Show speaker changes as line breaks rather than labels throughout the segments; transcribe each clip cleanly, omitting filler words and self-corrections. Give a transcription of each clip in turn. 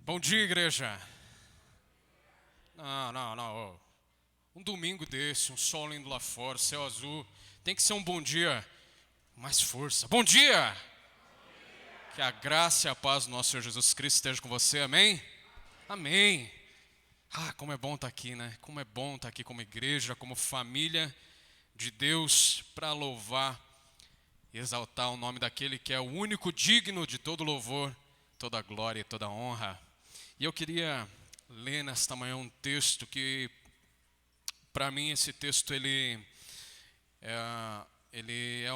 Bom dia, igreja. Não. Um domingo desse, um sol lindo lá fora, céu azul. Tem que ser um bom dia. Mais força. Bom dia! Que a graça e a paz do nosso Senhor Jesus Cristo esteja com você. Amém? Amém. Como é bom estar aqui, né? Como é bom estar aqui como igreja, como família de Deus, para louvar e exaltar o nome daquele que é o único digno de todo louvor, toda glória e toda honra. E eu queria ler nesta manhã um texto que, para mim, esse texto ele é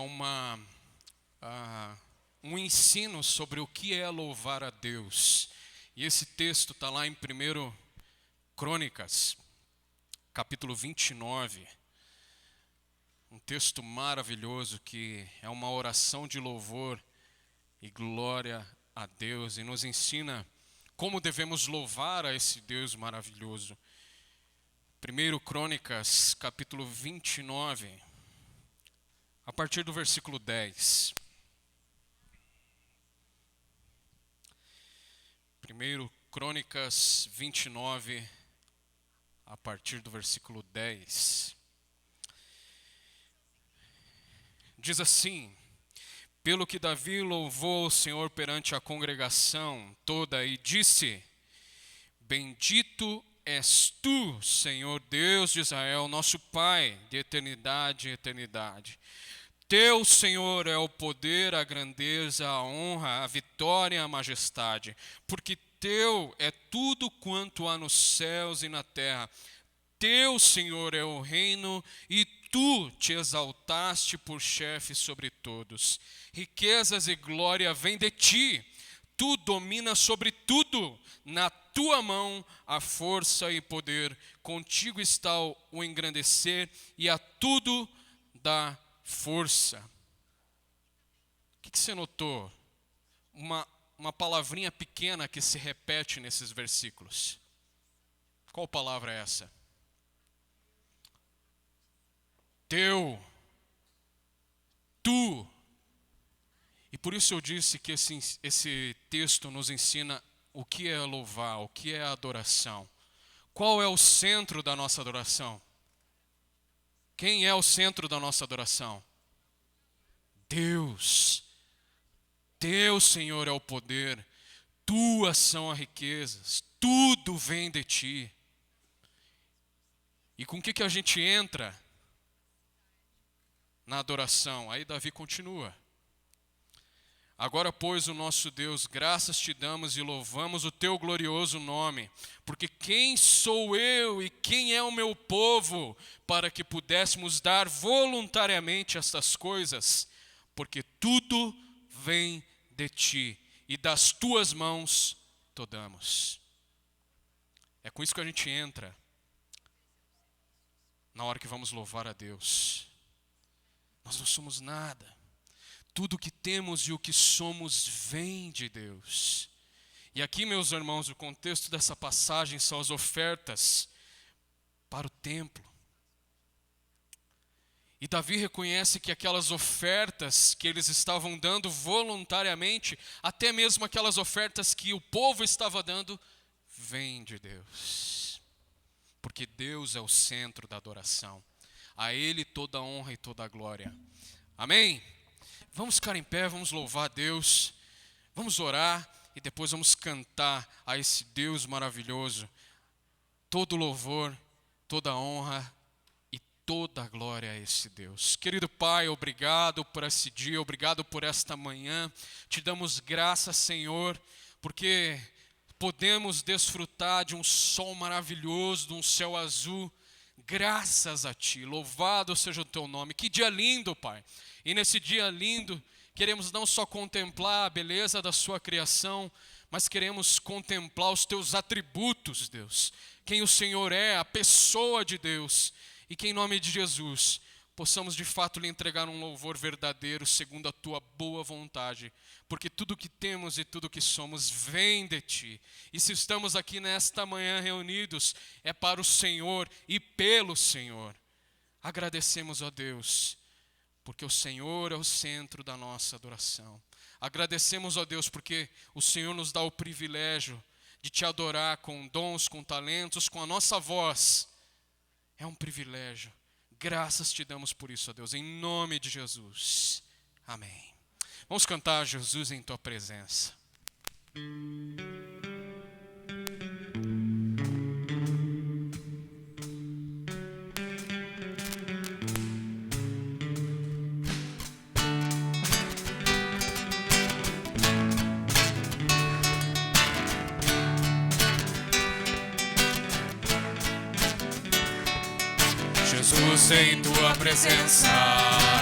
um ensino sobre o que é louvar a Deus. E esse texto está lá em 1 Crônicas, capítulo 29. Um texto maravilhoso que é uma oração de louvor e glória a Deus e nos ensina como devemos louvar a esse Deus maravilhoso. 1 Crônicas, capítulo 29, a partir do versículo 10. 1 Crônicas 29, a partir do versículo 10. Diz assim: Pelo que Davi louvou o Senhor perante a congregação toda e disse: Bendito és tu, Senhor Deus de Israel, nosso Pai, de eternidade em eternidade. Teu, Senhor, é o poder, a grandeza, a honra, a vitória e a majestade, porque teu é tudo quanto há nos céus e na terra. Teu, Senhor, é o reino e tu te exaltaste por chefe sobre todos. Riquezas e glória vêm de ti. Tu dominas sobre tudo. Na tua mão a força e poder. Contigo está o engrandecer e a tudo dá força. O que você notou? Uma palavrinha pequena que se repete nesses versículos. Qual palavra é essa? Teu, tu. E por isso eu disse que esse texto nos ensina o que é louvar, o que é adoração. Qual é o centro da nossa adoração? Quem é o centro da nossa adoração? Deus. Teu, Senhor, é o poder. Tuas são as riquezas. Tudo vem de ti. E com o que a gente entra na adoração? Aí Davi continua. Agora, pois, o nosso Deus, graças te damos e louvamos o teu glorioso nome, porque quem sou eu e quem é o meu povo para que pudéssemos dar voluntariamente estas coisas? Porque tudo vem de ti e das tuas mãos tomamos. É com isso que a gente entra na hora que vamos louvar a Deus. Nós não somos nada. Tudo o que temos e o que somos vem de Deus. E aqui, meus irmãos, o contexto dessa passagem são as ofertas para o templo. E Davi reconhece que aquelas ofertas que eles estavam dando voluntariamente, até mesmo aquelas ofertas que o povo estava dando, vêm de Deus. Porque Deus é o centro da adoração. A Ele toda a honra e toda a glória. Amém? Vamos ficar em pé, vamos louvar a Deus, vamos orar e depois vamos cantar a esse Deus maravilhoso. Todo louvor, toda honra e toda a glória a esse Deus. Querido Pai, obrigado por esse dia, obrigado por esta manhã. Te damos graça, Senhor, porque podemos desfrutar de um sol maravilhoso, de um céu azul. Graças a Ti, louvado seja o Teu nome. Que dia lindo, Pai. E nesse dia lindo, queremos não só contemplar a beleza da Sua criação, mas queremos contemplar os Teus atributos, Deus. Quem o Senhor é, a pessoa de Deus. E que em nome de Jesus, possamos de fato lhe entregar um louvor verdadeiro, segundo a Tua boa vontade. Porque tudo que temos e tudo que somos vem de Ti. E se estamos aqui nesta manhã reunidos, é para o Senhor e pelo Senhor. Agradecemos a Deus, porque o Senhor é o centro da nossa adoração. Agradecemos a Deus porque o Senhor nos dá o privilégio de te adorar com dons, com talentos, com a nossa voz. É um privilégio. Graças te damos por isso, ó Deus, em nome de Jesus. Amém. Vamos cantar Jesus em tua presença.
Jesus, em tua presença,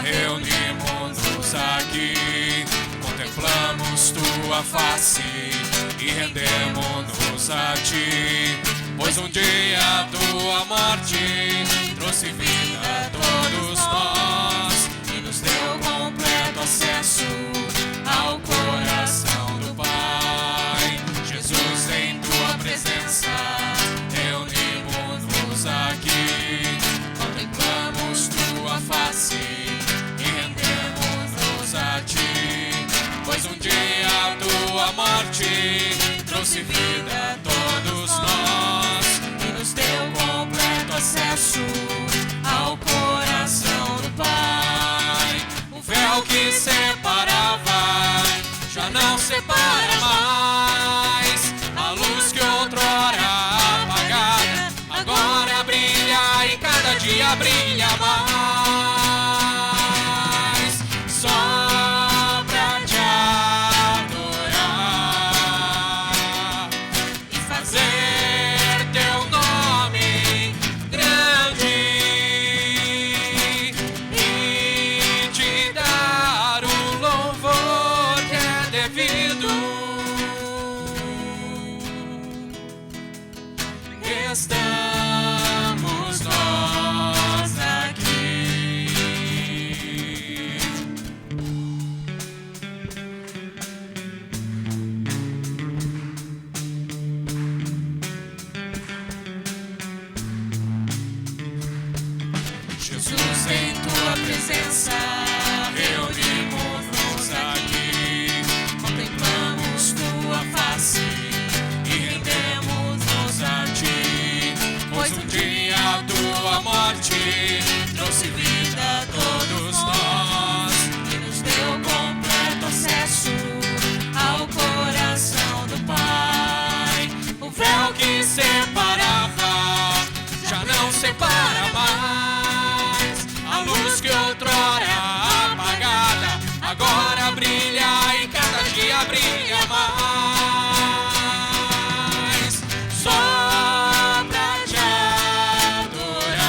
reunimos-nos aqui, contemplamos tua face e rendemos-nos a ti, pois um dia tua morte trouxe vida a todos nós e nos deu completo acesso ao coração do Pai. Jesus, em tua presença, reunimos-nos aqui, contemplamos tua face e rendemos-nos a ti, pois um dia tua morte trouxe vida a todos nós e nos deu completo acesso ao coração do Pai. O véu que separava já não separa mais, a luz que outrora apagada agora brilha e cada dia brilha mais, só pra te adorar e fazer teu nome grande e te dar o louvor que é devido. Estamos nós aqui. Jesus, em tua presença, reunimos-nos aqui, contemplamos tua face e rendemos-nos a ti, pois um dia tua morte trouxe vida a todos nós e nos deu completo acesso ao coração do Pai. O véu que separava já não separa mais, a luz que outrora apagada agora brilha e cada dia brilha mais, só pra te adorar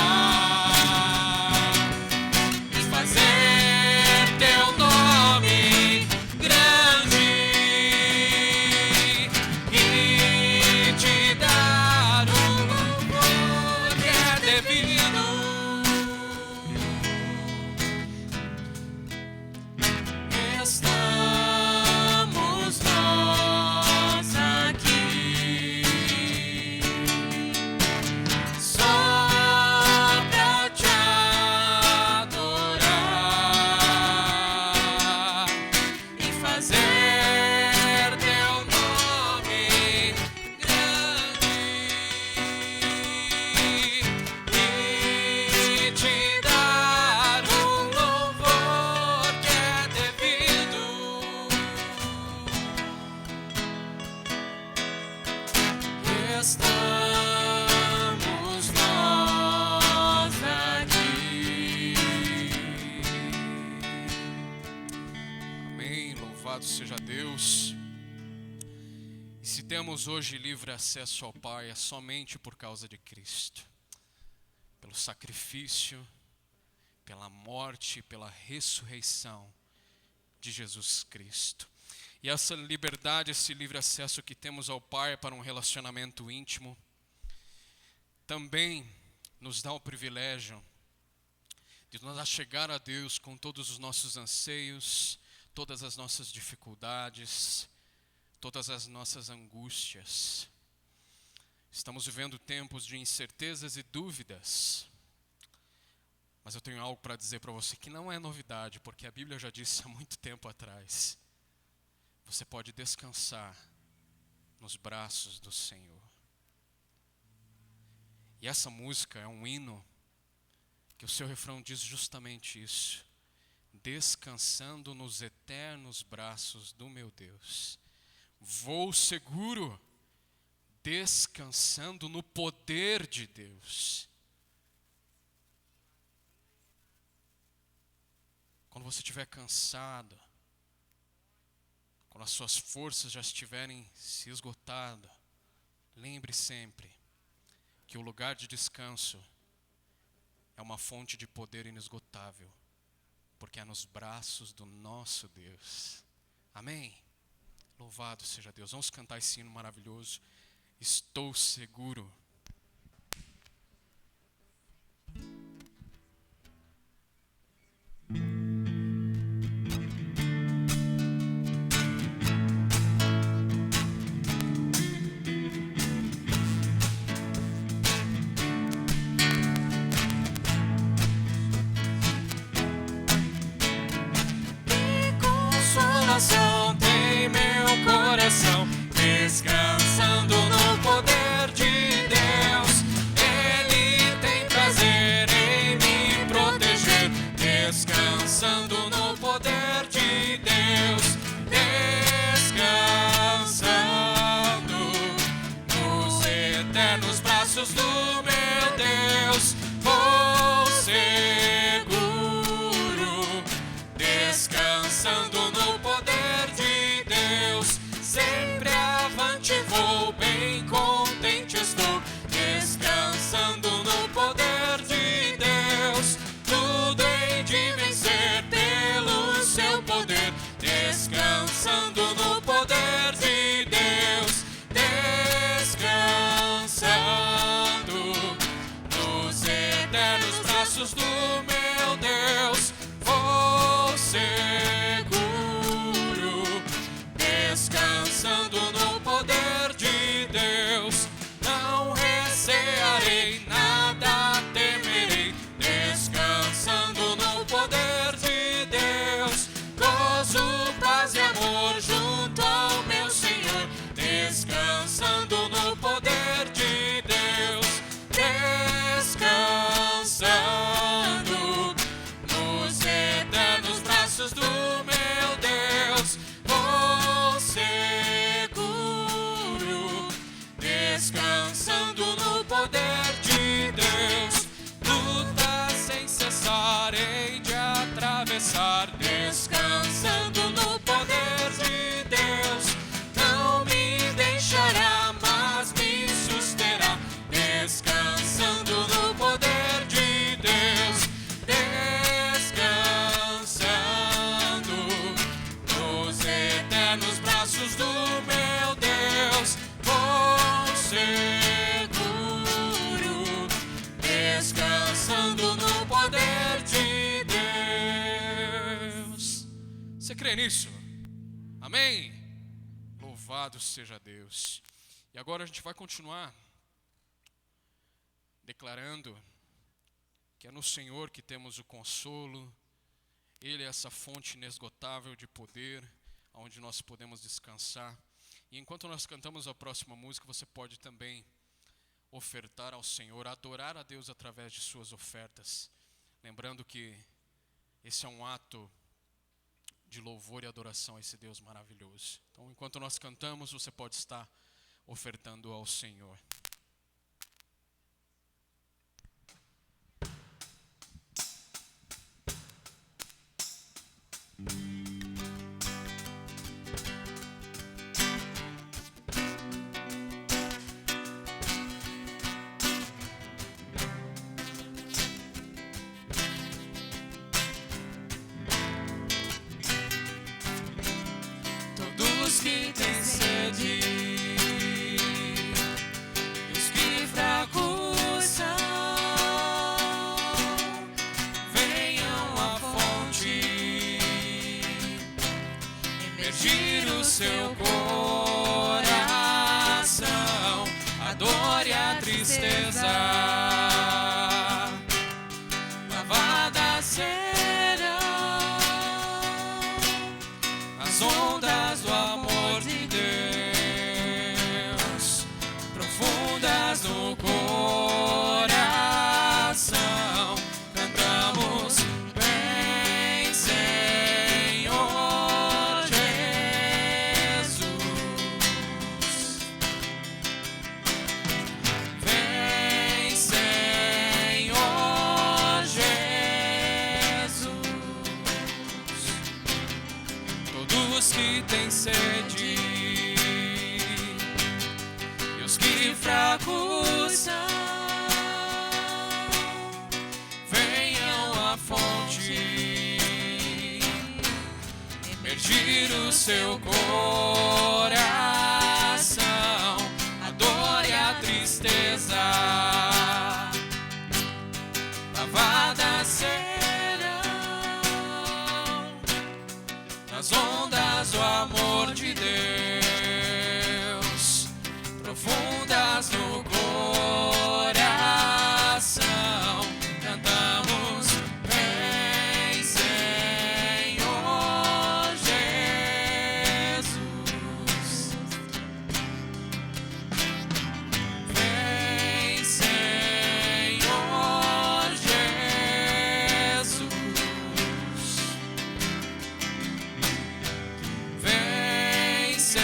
e fazer teu nome grande e te dar o louvor que é devido. Estamos nós aqui, só pra te adorar e fazer teu nome grande e te dar o louvor que é devido. Estamos nós aqui.
Amém, louvado seja Deus. E se temos hoje livre acesso ao Pai, é somente por causa de Cristo. Pelo sacrifício, pela morte, pela ressurreição de Jesus Cristo. E essa liberdade, esse livre acesso que temos ao Pai para um relacionamento íntimo, também nos dá o privilégio de nos chegar a Deus com todos os nossos anseios, todas as nossas dificuldades, todas as nossas angústias. Estamos vivendo tempos de incertezas e dúvidas. Mas eu tenho algo para dizer para você que não é novidade, porque a Bíblia já disse há muito tempo atrás. Você pode descansar nos braços do Senhor. E essa música é um hino que o seu refrão diz justamente isso: descansando nos eternos braços do meu Deus. Vou seguro, descansando no poder de Deus. Quando você estiver cansado, quando as suas forças já estiverem se esgotado, lembre sempre que o lugar de descanso é uma fonte de poder inesgotável, porque é nos braços do nosso Deus. Amém? Louvado seja Deus. Vamos cantar esse hino maravilhoso. Estou seguro.
Tem meu coração descansando no poder de Deus. Ele tem prazer em me proteger, descansando no poder de Deus. Descansando nos eternos braços do meu Deus. Vou seguro, descansando no poder de Deus. Sempre avante vou, bem contente estou, descansando no poder de Deus. Tudo hei de vencer pelo seu poder, descansando no poder de Deus. Descansando nos eternos braços do meu Deus. Vou seguro, descansando no poder de Deus. Não recearei, nada temerei, descansando no poder de Deus. Gozo, paz e amor junto ao meu Senhor, descansando no poder de Deus. Descansando nos eternos braços do meu Deus. Vou seguro, descansando no poder de Deus. Luta sem cessar hei de atravessar, descansando no poder de Deus. Não me deixará, mas me susterá, descansando no poder de Deus. Descansando nos eternos braços do meu Deus. Vou seguro, descansando no poder de Deus.
Você crê nisso? Amém? Louvado seja Deus. E agora a gente vai continuar declarando que é no Senhor que temos o consolo. Ele é essa fonte inesgotável de poder, onde nós podemos descansar. E enquanto nós cantamos a próxima música, você pode também ofertar ao Senhor, adorar a Deus através de suas ofertas. Lembrando que esse é um ato de louvor e adoração a esse Deus maravilhoso. Então, enquanto nós cantamos, você pode estar ofertando ao Senhor.
Todos que têm sede, os que fracos são, venham à fonte, emergir o seu coração, adore a tristeza, lavada serão as ondas do amor de Deus. que têm sede, e os que fracos são, venham à fonte, emergir o seu coração, a dor e a tristeza lavadas serão nas ondas do amor de Deus, profundas no coração. Cantamos: vem, Senhor Jesus, vem, Senhor Jesus, vem, Senhor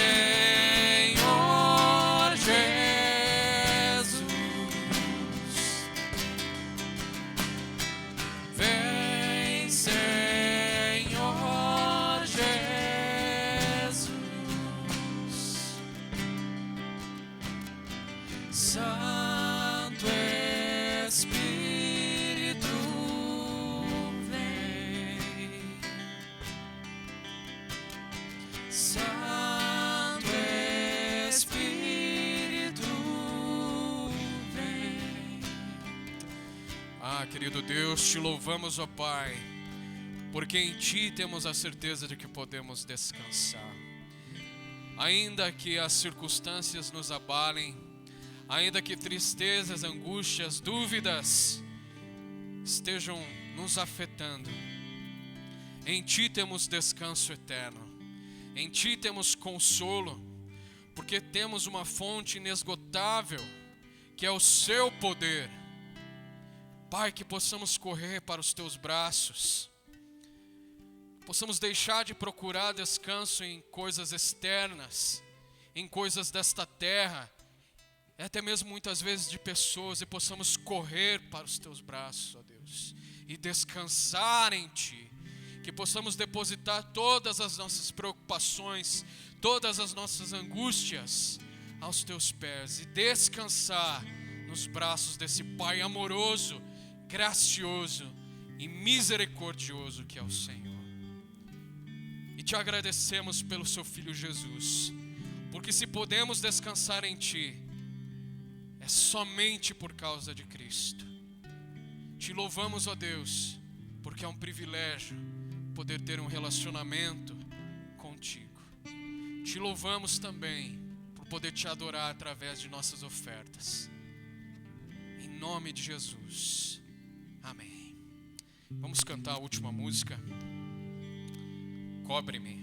Jesus, vem, Senhor Jesus. Santo Espírito, vem. Santo Espírito, vem.
Ah, querido Deus, te louvamos, ó Pai, porque em Ti temos a certeza de que podemos descansar. Ainda que as circunstâncias nos abalem, ainda que tristezas, angústias, dúvidas estejam nos afetando, em Ti temos descanso eterno, em Ti temos consolo, porque temos uma fonte inesgotável, que é o Seu poder. Pai, que possamos correr para os Teus braços, possamos deixar de procurar descanso em coisas externas, em coisas desta terra, até mesmo muitas vezes de pessoas, e possamos correr para os Teus braços, ó Deus, e descansar em Ti, que possamos depositar todas as nossas preocupações, todas as nossas angústias aos Teus pés e descansar nos braços desse Pai amoroso, gracioso e misericordioso que é o Senhor. E Te agradecemos pelo Seu Filho Jesus, porque se podemos descansar em Ti, é somente por causa de Cristo. Te louvamos, ó Deus, porque é um privilégio poder ter um relacionamento contigo. Te louvamos também por poder Te adorar através de nossas ofertas. Em nome de Jesus. Amém. Vamos cantar a última música. Cobre-me.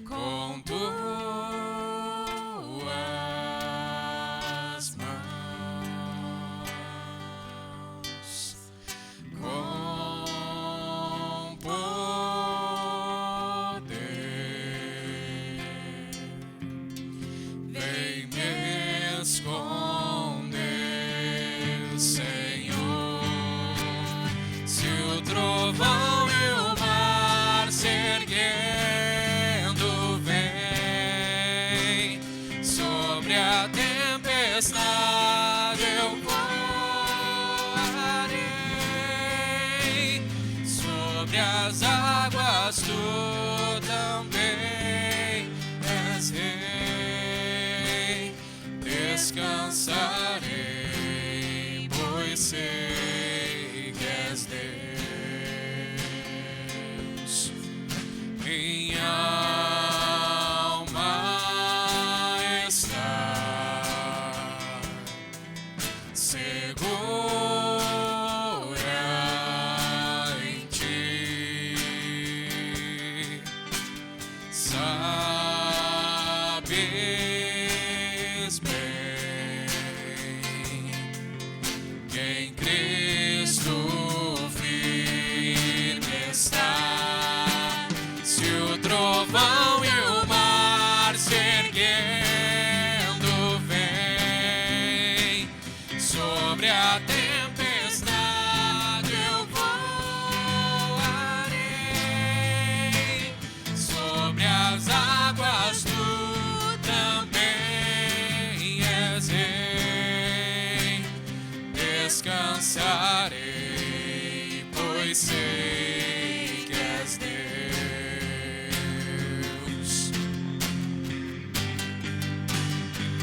Com tuas mãos, com poder, vem me esconder, Senhor. Se o trovão e o mar se erguendo vem sobre a tempestade, eu voarei sobre as águas. Tu também és rei, descansarei, pois sei que és Deus. Minha alma está segura em Ti, sabe
sei que és Deus.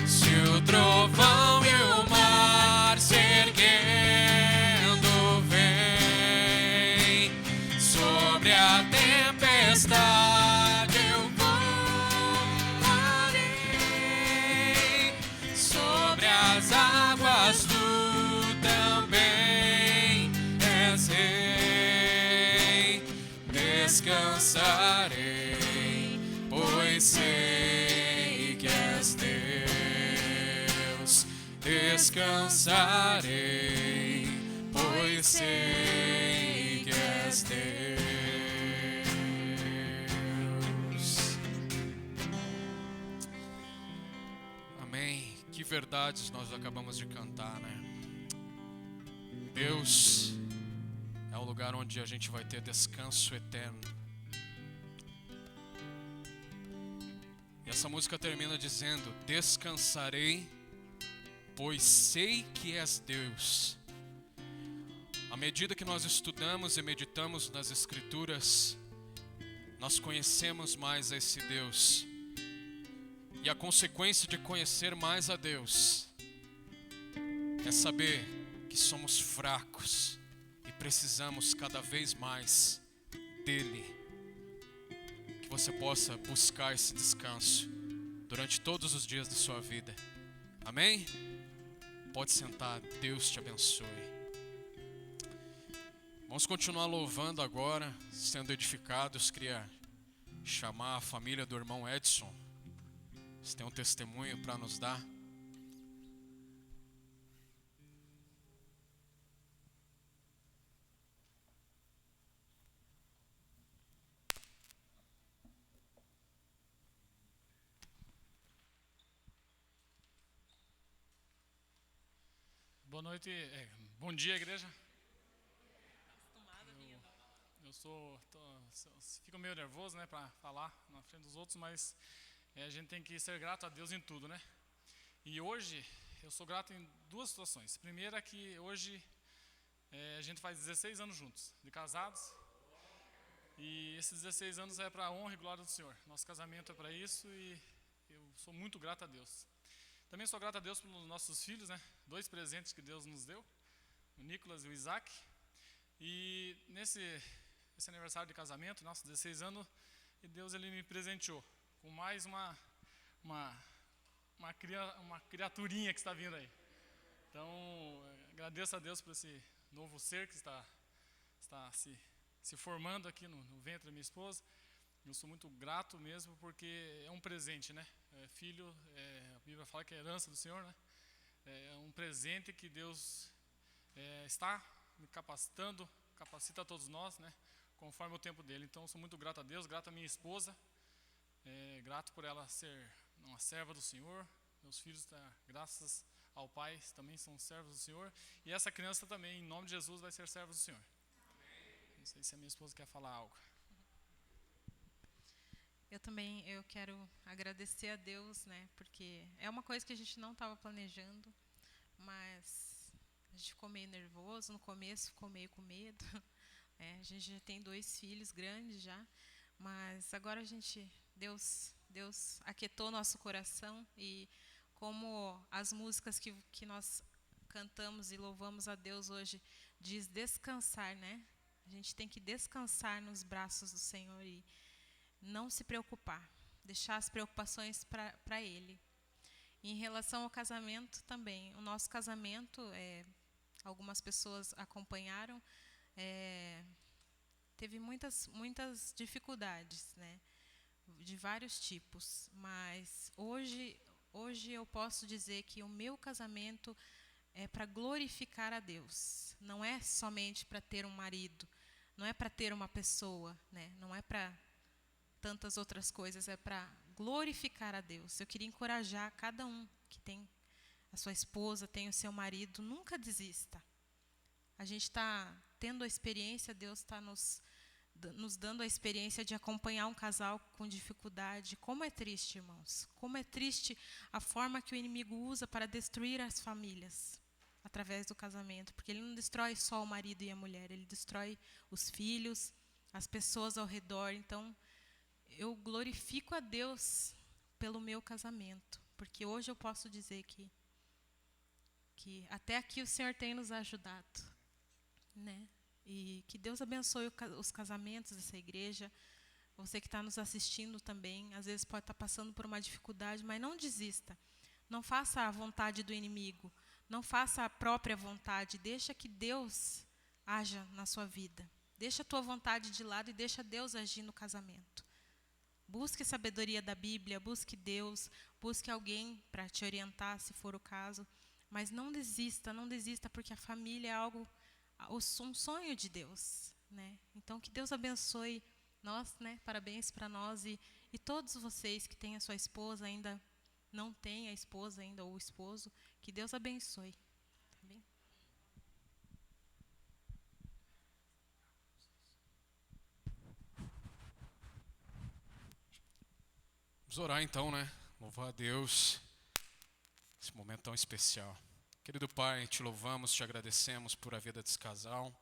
Se o trovão e o mar se erguendo vem sobre a tempestade, eu voarei sobre as águas. Tu também és rei. Descansarei, pois sei que és Deus. Descansarei, pois sei que és Deus. Amém. Que verdades nós acabamos de cantar, né? Deus é o lugar onde a gente vai ter descanso eterno. E essa música termina dizendo: descansarei, pois sei que és Deus. À medida que nós estudamos e meditamos nas Escrituras, nós conhecemos mais a esse Deus. E a consequência de conhecer mais a Deus é saber que somos fracos e precisamos cada vez mais dele. Que você possa buscar esse descanso durante todos os dias da sua vida. Amém? Pode sentar, Deus te abençoe. Vamos continuar louvando agora, sendo edificados. Queria chamar a família do irmão Edson. Você tem um testemunho para nos dar?
Boa noite, bom dia, igreja. Fico meio nervoso, né, para falar na frente dos outros, mas a gente tem que ser grato a Deus em tudo, né? E hoje eu sou grato em duas situações. Primeira é que hoje a gente faz 16 anos juntos, de casados. E esses 16 anos é para a honra e glória do Senhor. Nosso casamento é para isso e eu sou muito grato a Deus. Também sou grato a Deus pelos nossos filhos, né? 2 presentes que Deus nos deu, o Nicolas e o Isaac. E esse aniversário de casamento, nossos 16 anos, e Deus ele me presenteou com mais uma criaturinha que está vindo aí. Então, agradeço a Deus por esse novo ser que está se formando aqui no ventre da minha esposa. Eu sou muito grato mesmo, porque é um presente, né? Filho, a Bíblia fala que é herança do Senhor, né? É um presente que Deus está me capacitando, capacita a todos nós, né? Conforme o tempo dele. Então, eu sou muito grato a Deus, grato à minha esposa, grato por ela ser uma serva do Senhor. Meus filhos, graças ao Pai, também são servos do Senhor. E essa criança também, em nome de Jesus, vai ser serva do Senhor. Não sei se a minha esposa quer falar algo.
Eu quero agradecer a Deus, né? Porque é uma coisa que a gente não estava planejando, mas a gente ficou meio nervoso no começo, ficou meio com medo. A gente já tem 2 filhos grandes já, mas agora Deus aquietou nosso coração, e como as músicas que nós cantamos e louvamos a Deus hoje diz descansar, né? A gente tem que descansar nos braços do Senhor e não se preocupar, deixar as preocupações para Ele. E em relação ao casamento também, o nosso casamento, algumas pessoas acompanharam, teve muitas dificuldades, né, de vários tipos, mas hoje eu posso dizer que o meu casamento é para glorificar a Deus, não é somente para ter um marido, não é para ter uma pessoa, né, não é para tantas outras coisas, é para glorificar a Deus. Eu queria encorajar cada um que tem a sua esposa, tem o seu marido, nunca desista. A gente está tendo a experiência, Deus está nos dando a experiência de acompanhar um casal com dificuldade. Como é triste, irmãos, como é triste a forma que o inimigo usa para destruir as famílias. através do casamento, porque ele não destrói só o marido e a mulher, ele destrói os filhos, as pessoas ao redor. Então, eu glorifico a Deus pelo meu casamento, porque hoje eu posso dizer que até aqui o Senhor tem nos ajudado, né? E que Deus abençoe os casamentos dessa igreja. Você que está nos assistindo também, às vezes pode estar passando por uma dificuldade, mas não desista. Não faça a vontade do inimigo, não faça a própria vontade, deixa que Deus haja na sua vida. Deixa a tua vontade de lado e deixa Deus agir no casamento. Busque sabedoria da Bíblia, busque Deus, busque alguém para te orientar, se for o caso. Mas não desista, não desista, porque a família é algo, um sonho de Deus, né? Então, que Deus abençoe nós, né? Parabéns para nós e todos vocês que têm a sua esposa, ainda não têm a esposa ainda ou o esposo, que Deus abençoe. Tá bem?
Vamos orar então, né? Louvar a Deus. Esse momento tão especial. Querido Pai, te louvamos, te agradecemos por a vida desse casal.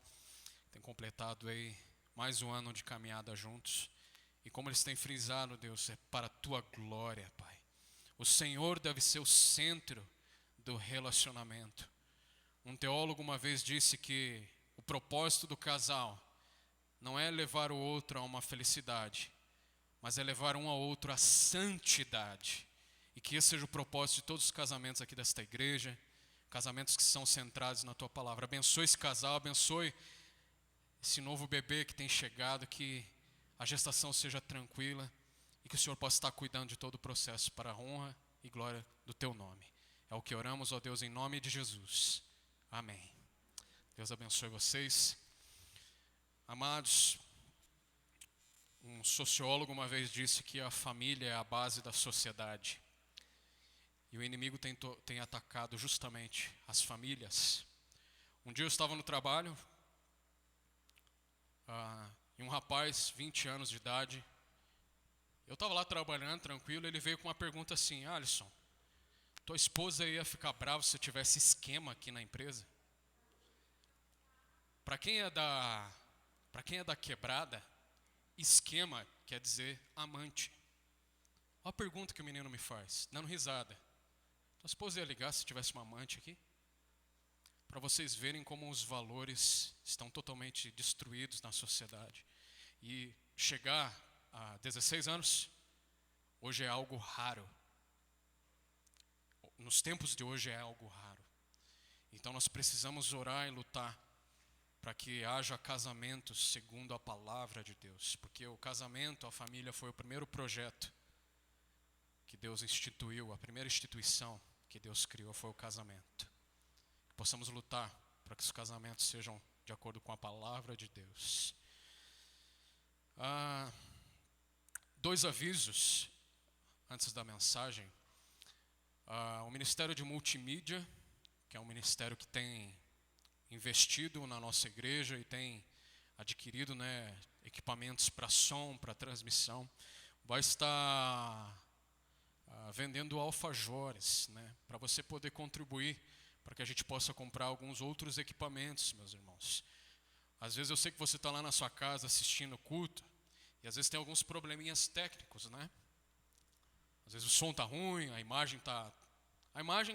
Tem completado aí mais um ano de caminhada juntos. E como eles têm frisado, Deus, é para a tua glória, Pai. O Senhor deve ser o centro do relacionamento. Um teólogo uma vez disse que o propósito do casal não é levar o outro a uma felicidade, mas é levar um ao outro à santidade. E que esse seja o propósito de todos os casamentos aqui desta igreja, casamentos que são centrados na Tua Palavra. Abençoe esse casal, abençoe esse novo bebê que tem chegado, que a gestação seja tranquila e que o Senhor possa estar cuidando de todo o processo para a honra e glória do Teu nome. É o que oramos, ó Deus, em nome de Jesus. Amém. Deus abençoe vocês. Amados, um sociólogo uma vez disse que a família é a base da sociedade. E o inimigo tem atacado justamente as famílias. Um dia eu estava no trabalho, e um rapaz, 20 anos de idade, eu estava lá trabalhando, tranquilo, ele veio com uma pergunta assim: Alisson, tua esposa ia ficar brava se tivesse esquema aqui na empresa? Para quem é da quebrada, esquema quer dizer amante. Olha a pergunta que o menino me faz, dando risada. Tua esposa ia ligar se tivesse uma amante aqui? Para vocês verem como os valores estão totalmente destruídos na sociedade. E chegar a 16 anos, hoje é algo raro. Nos tempos de hoje é algo raro. Então nós precisamos orar e lutar para que haja casamentos segundo a palavra de Deus. Porque o casamento, a família, foi o primeiro projeto que Deus instituiu, a primeira instituição que Deus criou foi o casamento. Que possamos lutar para que os casamentos sejam de acordo com a palavra de Deus. 2 avisos antes da mensagem. O Ministério de Multimídia, que é um ministério que tem investido na nossa igreja e tem adquirido, né, equipamentos para som, para transmissão, vai estar vendendo alfajores, né, para você poder contribuir, para que a gente possa comprar alguns outros equipamentos, meus irmãos. Às vezes eu sei que você está lá na sua casa assistindo o culto, e às vezes tem alguns probleminhas técnicos, né? Às vezes o som está ruim, a imagem,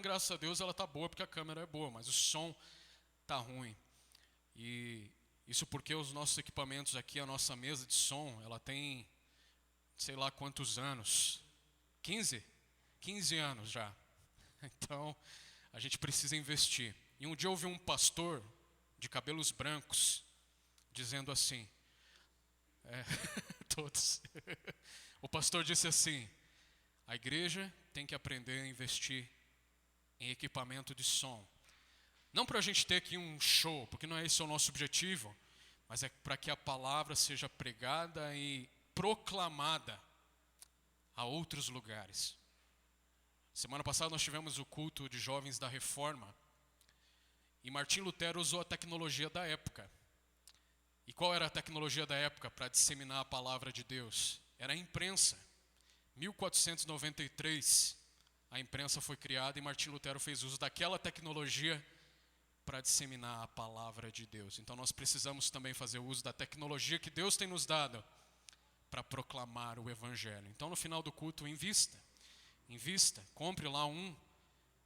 graças a Deus, ela está boa porque a câmera é boa, mas o som está ruim. E isso porque os nossos equipamentos aqui, a nossa mesa de som, ela tem, sei lá quantos anos, 15 anos já. Então, a gente precisa investir. E um dia eu ouvi um pastor de cabelos brancos dizendo assim, todos. O pastor disse assim: a igreja tem que aprender a investir em equipamento de som. Não para a gente ter aqui um show, porque não é esse o nosso objetivo, mas é para que a palavra seja pregada e proclamada a outros lugares. Semana passada nós tivemos o culto de jovens da Reforma, e Martim Lutero usou a tecnologia da época. E qual era a tecnologia da época para disseminar a palavra de Deus? Era a imprensa. 1493, a imprensa foi criada e Martim Lutero fez uso daquela tecnologia para disseminar a palavra de Deus. Então nós precisamos também fazer uso da tecnologia que Deus tem nos dado para proclamar o Evangelho. Então no final do culto, invista, compre lá 1,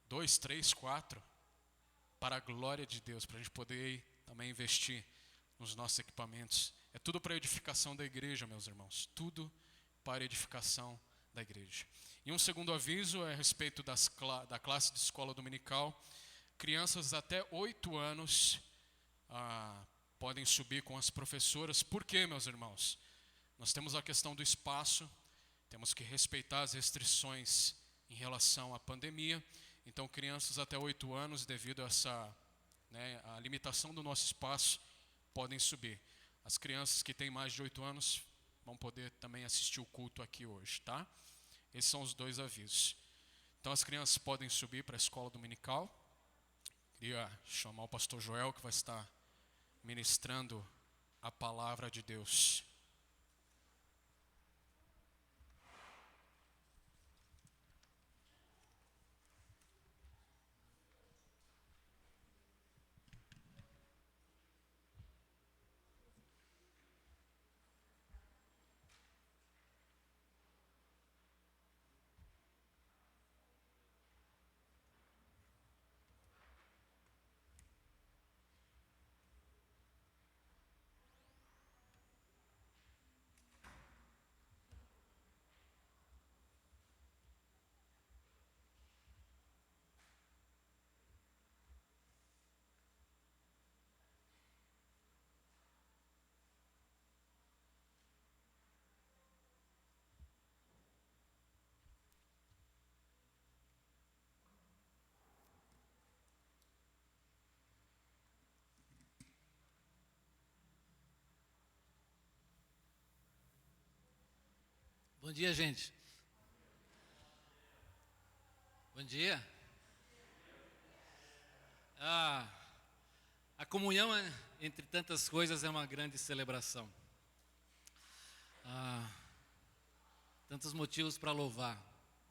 2, 3, 4, para a glória de Deus, para a gente poder também investir nos nossos equipamentos. É tudo para a edificação da igreja, meus irmãos, tudo para a edificação da igreja. E um segundo aviso é a respeito da classe de escola dominical. Crianças até 8 anos podem subir com as professoras. Por quê, meus irmãos? Nós temos a questão do espaço, temos que respeitar as restrições em relação à pandemia. Então, crianças até 8 anos, devido a essa, a limitação do nosso espaço, podem subir. As crianças que têm mais de 8 anos vão poder também assistir o culto aqui hoje, tá? Esses são os 2 avisos. Então, as crianças podem subir para a escola dominical. Queria chamar o pastor Joel, que vai estar ministrando a palavra de Deus.
Bom dia, gente. Bom dia. A comunhão, entre tantas coisas, é uma grande celebração. Tantos motivos para louvar,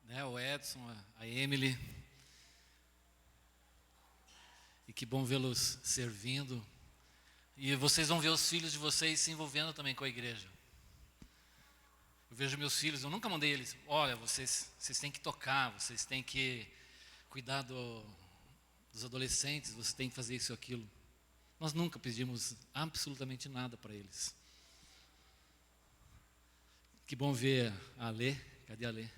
né? O Edson, a Emily. E que bom vê-los servindo. E vocês vão ver os filhos de vocês se envolvendo também com a igreja. Eu vejo meus filhos, eu nunca mandei eles, olha, vocês têm que tocar, vocês têm que cuidar dos adolescentes, vocês têm que fazer isso e aquilo. Nós nunca pedimos absolutamente nada para eles. Que bom ver a Alê, cadê a Alê?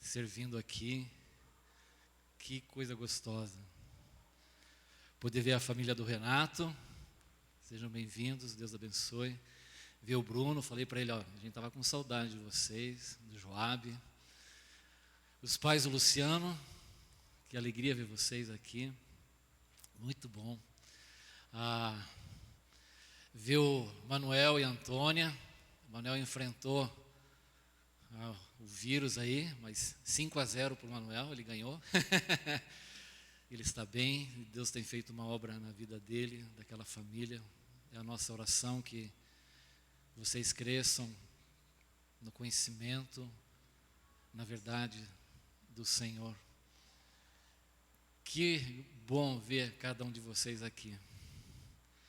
Servindo aqui, que coisa gostosa. Poder ver a família do Renato, sejam bem-vindos, Deus abençoe. Ver o Bruno, falei para ele, a gente estava com saudade de vocês, do Joabe. Os pais do Luciano, que alegria ver vocês aqui, muito bom. Ver o Manuel e a Antônia, o Manuel enfrentou o vírus aí, mas 5-0 para o Manuel, ele ganhou. Ele está bem, Deus tem feito uma obra na vida dele, daquela família. É a nossa oração que vocês cresçam no conhecimento, na verdade do Senhor. Que bom ver cada um de vocês aqui.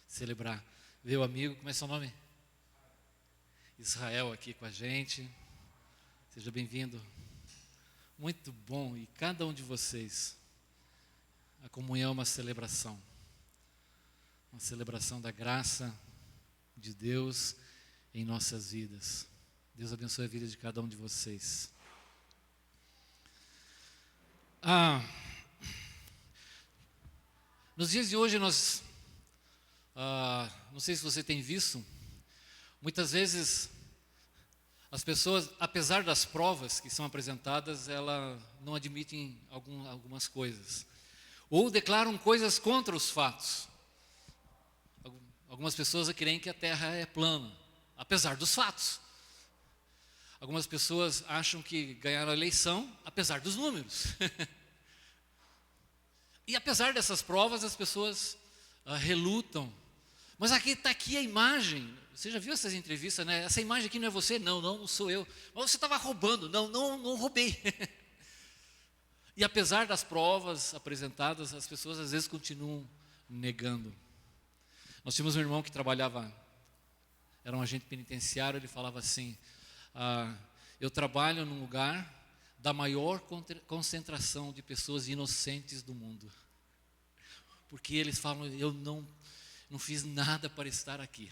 Celebrar. Ver o amigo, como é seu nome? Israel aqui com a gente. Seja bem-vindo. Muito bom. E cada um de vocês. A comunhão é uma celebração. Uma celebração da graça de Deus em nossas vidas. Deus abençoe a vida de cada um de vocês. Nos dias de hoje nós, não sei se você tem visto, muitas vezes as pessoas, apesar das provas que são apresentadas, elas não admitem algumas coisas. Ou declaram coisas contra os fatos. Algumas pessoas creem que a Terra é plana, apesar dos fatos. Algumas pessoas acham que ganharam a eleição, apesar dos números. E apesar dessas provas, as pessoas relutam. Mas está aqui a imagem. Você já viu essas entrevistas, né? Essa imagem aqui não é você? Não sou eu. Mas você estava roubando. Não roubei. E apesar das provas apresentadas, as pessoas às vezes continuam negando. Nós tínhamos um irmão que trabalhava, era um agente penitenciário, ele falava assim, eu trabalho num lugar da maior concentração de pessoas inocentes do mundo. Porque eles falam, eu não fiz nada para estar aqui.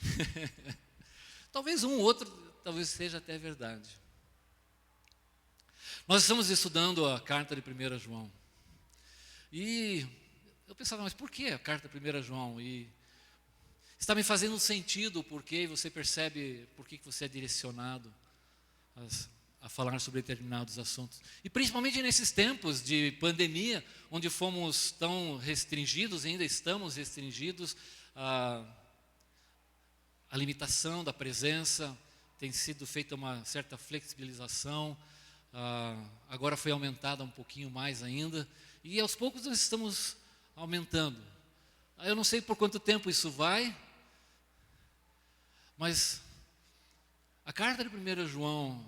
Talvez um ou outro, talvez seja até verdade. Nós estamos estudando a carta de 1 João. E eu pensava, mas por que a carta de 1 João? E está me fazendo sentido o porquê, e você percebe por que você é direcionado a falar sobre determinados assuntos. E principalmente nesses tempos de pandemia, onde fomos tão restringidos, ainda estamos restringidos, a limitação da presença, tem sido feita uma certa flexibilização, agora foi aumentada um pouquinho mais ainda, e aos poucos nós estamos aumentando. Eu não sei por quanto tempo isso vai, mas a carta de 1 João,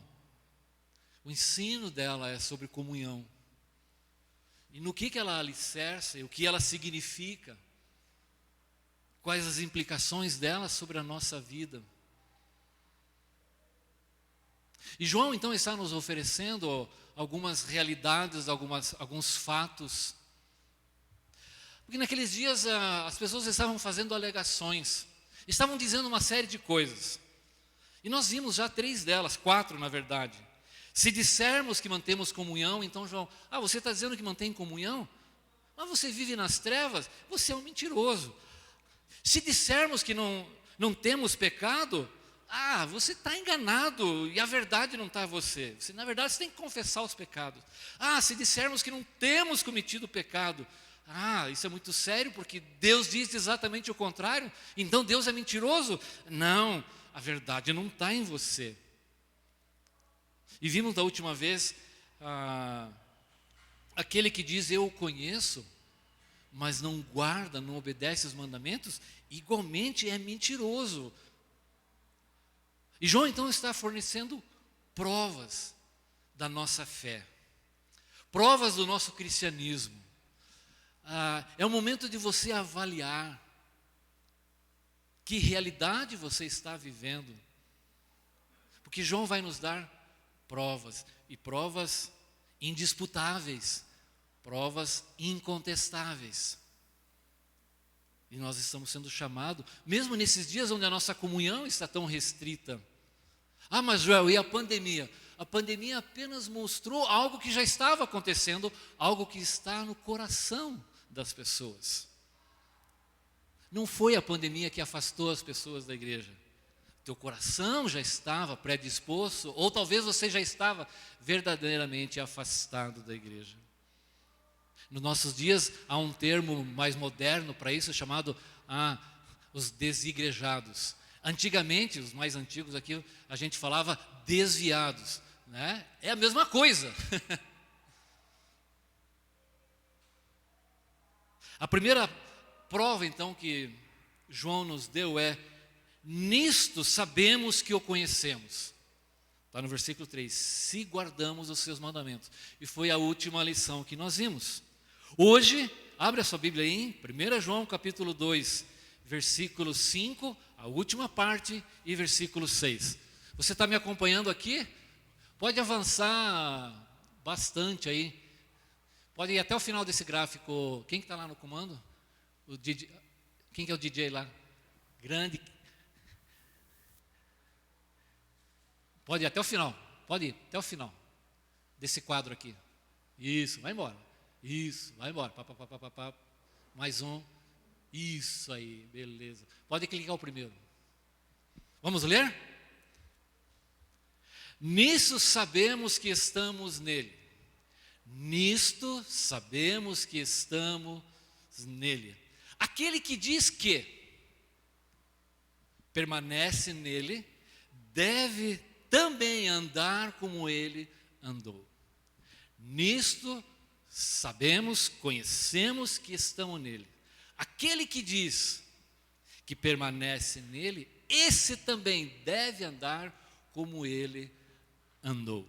o ensino dela é sobre comunhão. E no que ela alicerça, e o que ela significa, quais as implicações dela sobre a nossa vida. E João então está nos oferecendo algumas realidades, alguns fatos. Porque naqueles dias as pessoas estavam fazendo alegações, estavam dizendo uma série de coisas. E nós vimos já 3 delas, 4 na verdade. Se dissermos que mantemos comunhão, então João, você está dizendo que mantém comunhão? Mas você vive nas trevas, você é um mentiroso. Se dissermos que não temos pecado, você está enganado e a verdade não está em você. Na verdade, você tem que confessar os pecados. Se dissermos que não temos cometido pecado, isso é muito sério, porque Deus diz exatamente o contrário, então Deus é mentiroso? Não, a verdade não está em você. E vimos da última vez, aquele que diz eu o conheço, mas não guarda, não obedece os mandamentos, igualmente é mentiroso. E João então está fornecendo provas da nossa fé, provas do nosso cristianismo. É o momento de você avaliar que realidade você está vivendo, porque João vai nos dar provas, e provas indisputáveis, provas incontestáveis. E nós estamos sendo chamados, mesmo nesses dias onde a nossa comunhão está tão restrita. Mas Joel, e a pandemia? A pandemia apenas mostrou algo que já estava acontecendo, algo que está no coração das pessoas. Não foi a pandemia que afastou as pessoas da igreja. Teu coração já estava predisposto, ou talvez você já estava verdadeiramente afastado da igreja. Nos nossos dias há um termo mais moderno para isso, chamado os desigrejados. Antigamente, os mais antigos aqui, a gente falava desviados, né? É a mesma coisa. A primeira prova, então, que João nos deu é: nisto sabemos que o conhecemos. Está no versículo 3, se guardamos os seus mandamentos. E foi a última lição que nós vimos. Hoje, abre a sua Bíblia aí, em 1 João capítulo 2, versículo 5, a última parte, e versículo 6. Você está me acompanhando aqui? Pode avançar bastante aí. Pode ir até o final desse gráfico. Quem que está lá no comando? O DJ, quem que é o DJ lá? Grande. Pode ir até o final. Pode ir até o final desse quadro aqui. Isso, vai embora. Isso, vai embora. Mais um. Isso aí, beleza. Pode clicar o primeiro. Vamos ler? Nisso sabemos que estamos nele. Nisto sabemos que estamos nele. Aquele que diz que permanece nele, deve também andar como ele andou. Nisto sabemos, conhecemos que estamos nele. Aquele que diz que permanece nele, esse também deve andar como ele andou.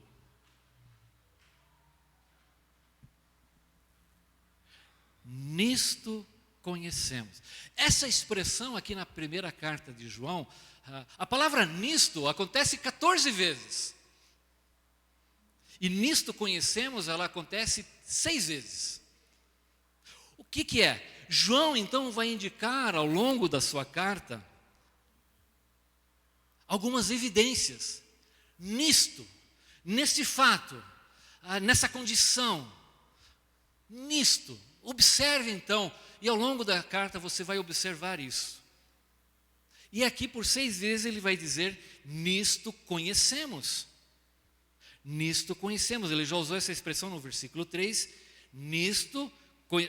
Nisto conhecemos. Essa expressão aqui na primeira carta de João, a palavra nisto acontece 14 vezes. E nisto conhecemos, ela acontece 6 vezes. O que é? João então vai indicar ao longo da sua carta algumas evidências. Nisto, nesse fato, nessa condição, nisto. Observe então, e ao longo da carta você vai observar isso. E aqui por 6 vezes ele vai dizer, nisto conhecemos. Nisto conhecemos. Ele já usou essa expressão no versículo 3, nisto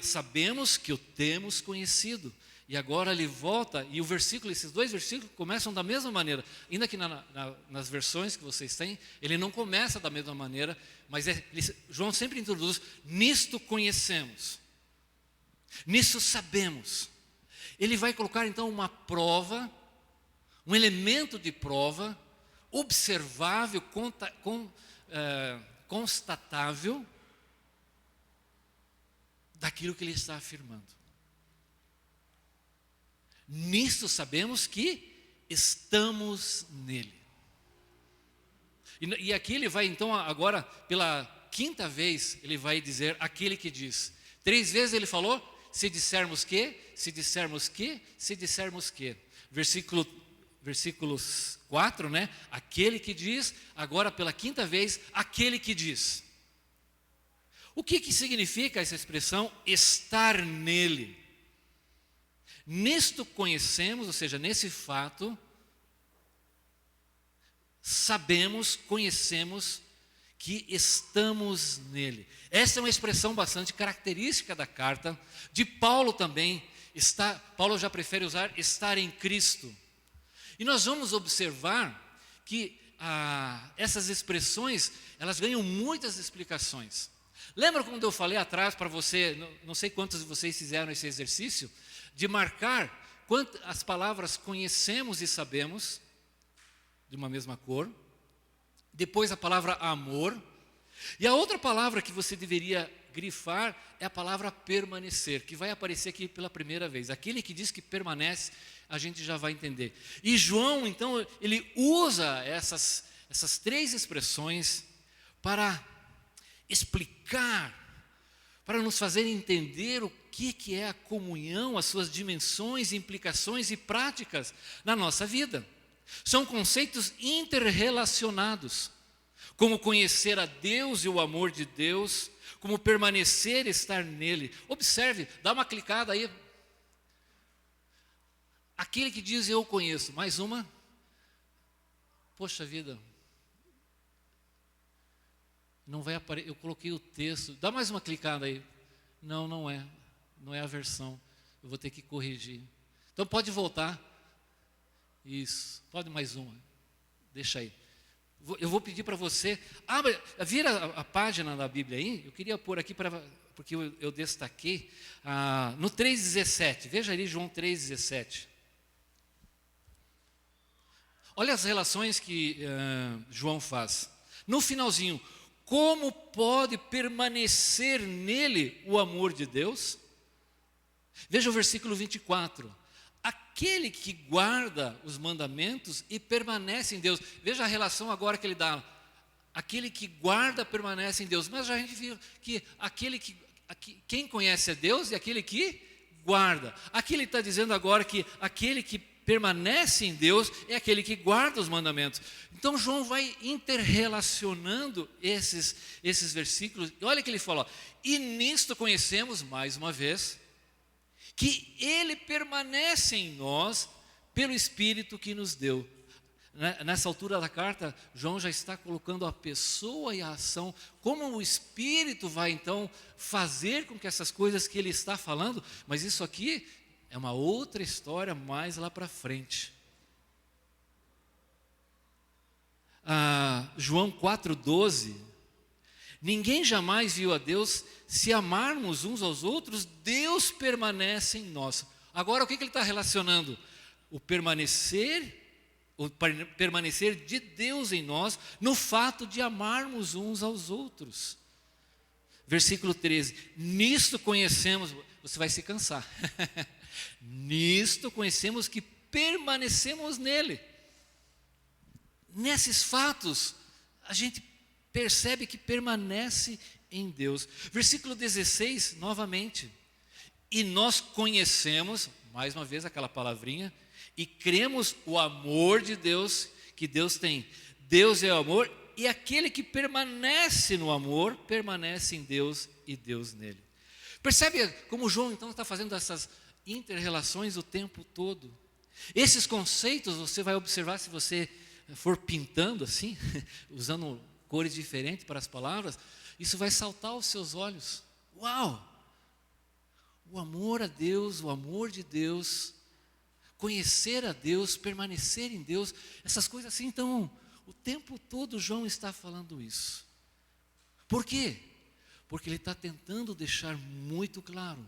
sabemos que o temos conhecido. E agora ele volta, e esses 2 versículos começam da mesma maneira. Ainda que nas versões que vocês têm, ele não começa da mesma maneira, mas João sempre introduz, nisto conhecemos. Nisso sabemos. Ele vai colocar então uma prova, um elemento de prova, observável, constatável, daquilo que ele está afirmando. Nisso sabemos que estamos nele. E aqui ele vai então agora, pela 5ª vez, ele vai dizer aquele que diz. 3 vezes ele falou, se dissermos que, se dissermos que, se dissermos que. Versículos 4, né? Aquele que diz, agora pela 5ª vez, aquele que diz. O que significa essa expressão, estar nele? Nisto conhecemos, ou seja, nesse fato, sabemos, conhecemos que estamos nele. Essa é uma expressão bastante característica da carta. De Paulo também, Paulo já prefere usar estar em Cristo. E nós vamos observar que essas expressões, elas ganham muitas explicações. Lembra quando eu falei atrás para você, não sei quantos de vocês fizeram esse exercício, de marcar as palavras conhecemos e sabemos, de uma mesma cor. Depois a palavra amor. E a outra palavra que você deveria grifar é a palavra permanecer, que vai aparecer aqui pela primeira vez. Aquele que diz que permanece, a gente já vai entender. E João, então, ele usa essas 3 expressões para explicar, para nos fazer entender o que é a comunhão, as suas dimensões, implicações e práticas na nossa vida. São conceitos interrelacionados, como conhecer a Deus e o amor de Deus, como permanecer e estar nele. Observe, dá uma clicada aí. Aquele que diz eu conheço, mais uma. Poxa vida, não vai aparecer, eu coloquei o texto, dá mais uma clicada aí. Não é a versão, eu vou ter que corrigir. Então pode voltar. Isso, pode mais uma, deixa aí. Eu vou pedir para você, vira a página da Bíblia aí, eu queria pôr aqui, porque eu destaquei, no 3,17, veja ali João 3,17. Olha as relações que João faz. No finalzinho, como pode permanecer nele o amor de Deus? Veja o versículo 24. Aquele que guarda os mandamentos e permanece em Deus. Veja a relação agora que ele dá. Aquele que guarda permanece em Deus. Mas a gente viu que quem conhece a Deus é aquele que guarda. Aqui ele está dizendo agora que aquele que permanece em Deus é aquele que guarda os mandamentos. Então João vai interrelacionando esses versículos. Olha o que ele fala. E nisto conhecemos, mais uma vez, que ele permanece em nós pelo Espírito que nos deu. Nessa altura da carta, João já está colocando a pessoa e a ação, como o Espírito vai então fazer com que essas coisas que ele está falando, mas isso aqui é uma outra história mais lá para frente. João 4,12, ninguém jamais viu a Deus, se amarmos uns aos outros, Deus permanece em nós. Agora o que ele está relacionando? O permanecer de Deus em nós, no fato de amarmos uns aos outros. Versículo 13, nisto conhecemos, você vai se cansar. Nisto conhecemos que permanecemos nele. Nesses fatos, a gente percebe que permanece em Deus. Versículo 16, novamente. E nós conhecemos, mais uma vez aquela palavrinha, e cremos o amor de Deus que Deus tem. Deus é o amor, e aquele que permanece no amor, permanece em Deus e Deus nele. Percebe como João então está fazendo essas inter-relações o tempo todo? Esses conceitos você vai observar se você for pintando assim, usando cores diferentes para as palavras, isso vai saltar aos seus olhos. Uau! O amor a Deus, o amor de Deus, conhecer a Deus, permanecer em Deus, essas coisas assim, então, o tempo todo João está falando isso. Por quê? Porque ele está tentando deixar muito claro